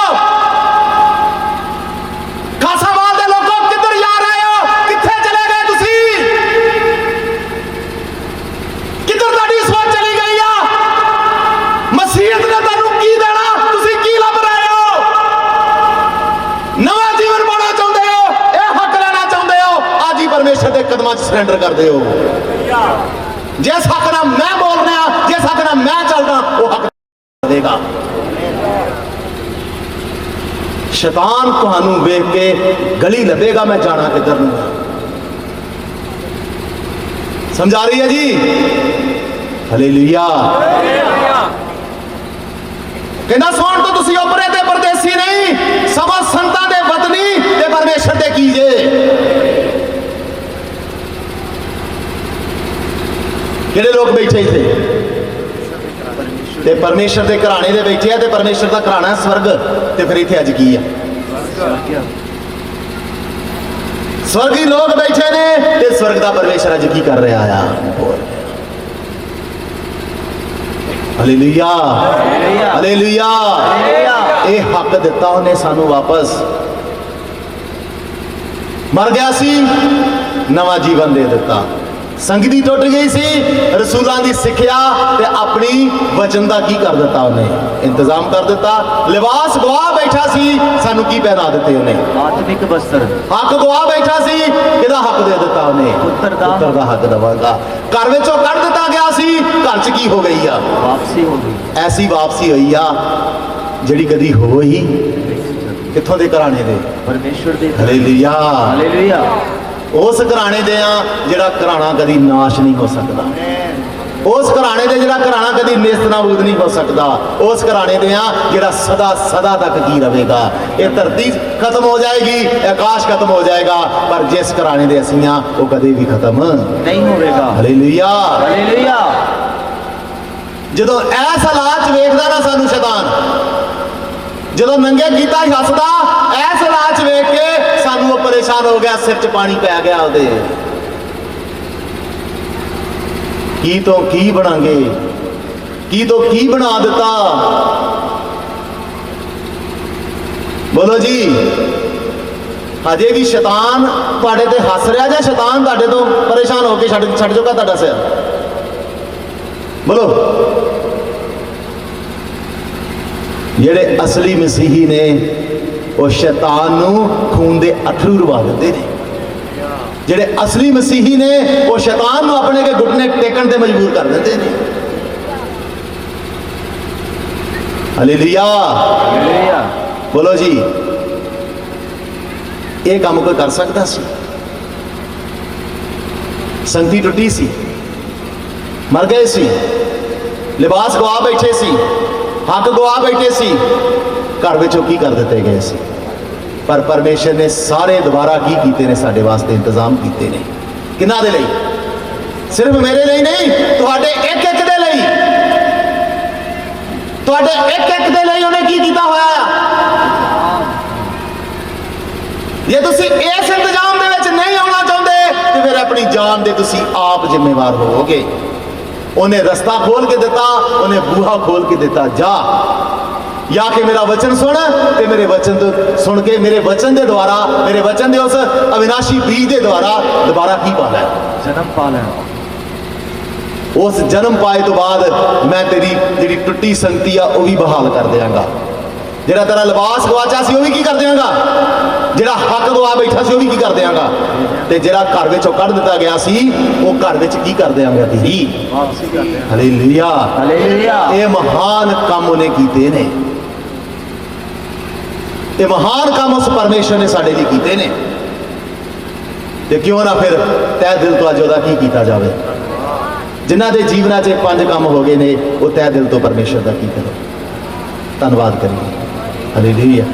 खासावाल दे लोगों किधर जा रहे हो? कित्थे चले गए तुसीं? किधर तुहाडी सोच चली गई आ? मसीहत ने तुहानूं की देना, तुसीं की लभ रहे हो? नवा जीवन पाना चाहुंदे हो, यह हक लेना चाहुंदे हो, आज ही परमेश्वर के कदमां 'च सरेंडर कर दिओ। जिस हक नाल मैं बोल रहा, जिस हक नाल मैं चलदा, वो हक देगा। शैतान तुहानूं वेख के गली लभेगा मैं जाना किधर नूं। समझ आ रही है जी? हालेलुया। कहना सुन तो तुसी ओपरे ते परदेसी नहीं, समा संतां दे वतनी ते परमेश्वर दे कीजे। किहड़े लोग बैठे थे? ते परमेश्वर के घराने दे बैठे हैं। ते परमेश्वर का घराना है स्वर्ग, ते फिर इत्थे अज की है? स्वर्गी लोग बैठे ने, ते स्वर्ग का परमेश्वर अज की कर रहा है? Hallelujah, hallelujah. ये हक दिता उन्हें सानू वापस। मर गया सी, नवा जीवन दे दिता। संगति टुट गई सी, रसूलों की सिक्ख्या ते अपनी वचन का की कर दिता उन्हें? इंतजाम कर दिता। लिबास गवा बैठा सी, सानू की पहना दिते उन्हें? आत्मिक वस्त्र। हक गवा बैठा सी, किहदा हक दे दिता उन्हें? पुत्र दा हक दवागा। घर विचों कढ़ दिता गया सी, घर च की हो गई आ? वापसी हो गई। ऐसी वापसी हुई आ जिहड़ी कदी हो ही कित्थों दे घराने दे? परमेश्वर दे। Hallelujah, hallelujah. उस घराने दे आ जिहड़ा घराना कदी नाश नहीं हो सकता। उस घराने दे जिहड़ा घराना कदी नेस्त नाबूद नहीं हो सकता, उस घराने दे जिहड़ा सदा सदा तक की रहेगा। ये धरती खत्म हो जाएगी, आकाश खत्म हो जाएगा, पर जिस घराने दे असीं हां वो कदे भी खत्म नहीं होगा। हालेलुया। हालेलुया। जदों इस हालात च वेखदा ना सानू शैतान, जदों नंगे कीता ही हसदा, इस हालात च वेख के सानू वो परेशान हो गया, सिर च पानी पै गया ਉਹਦੇ। की तो की बनांगे, की तो की बना दिता। बोलो जी, हजे भी शैतान तुहाडे ते हस रहा या शैतान तुहाडे तो परेशान होकर छड़ चुका तुहाडा सिर? बोलो। जेड़े असली मसीही ने वो शैतान नू खून दे अथरू रवा देते हैं। जेड़े असली मसीही ने वो शैतान नू अपने के घुटने टेकन ते मजबूर कर देते हैं। हालेलुया। हालेलुया। बोलो जी, ये काम कोई कर सकता सी? संगति टुटी सी, मर गए सी, लिबास गवा बैठे सी, हक गवा बैठे सी, घर विचों की कर दिते गए सी। पर परमेश्वर ने सारे दोबारा की कीते ने साडे वास्ते इंतजाम कीते ने। किन्हां दे लई? सिर्फ मेरे लिए नहीं, तुहाडे एक एक दे लई, तुहाडे एक एक दे लई उन्हें की कीता होया आ। जे तुसी इस इंतजाम दे विच नहीं आउणा चाहुंदे ते फिर अपनी जान दे तुसी आप जिम्मेवार होवोगे। उन्हें रस्ता खोल के दिता, उन्हें बूहा खोल के दिता, जा या कि मेरा वचन सुन ते मेरे वचन तो सुन के मेरे वचन दे द्वारा, मेरे वचन दे उस अविनाशी बीज दे द्वारा दोबारा की पा लेना, जन्म पा लेना। उस जन्म पाए तो बाद मैं तेरी जी टुटी संगति आ वो भी बहाल कर देंगा। जेड़ा तेरा लिबास गवाचा सी वो भी की कर देंगा, जेड़ा हक गवा बैठा सी वो भी की कर देंगा, ते जेड़ा घर विचों कढ़ दिता गया सी वो घर विच की कर देंगा तेरी। वापसी कर देना। हालेलुया। हालेलुया। ये महान काम उन्हें कीते ने, ये महान काम उस परमेश्वर ने साडे लिए कीते ने, ते क्यों ना फिर तय दिल तो अज उहदा की कीता जावे। जिन्हां दे जीवनां 'च 5 काम हो गए ने, वो तय दिल तो परमेश्वर का की करो। धन्नवाद करिए। हालेलुया।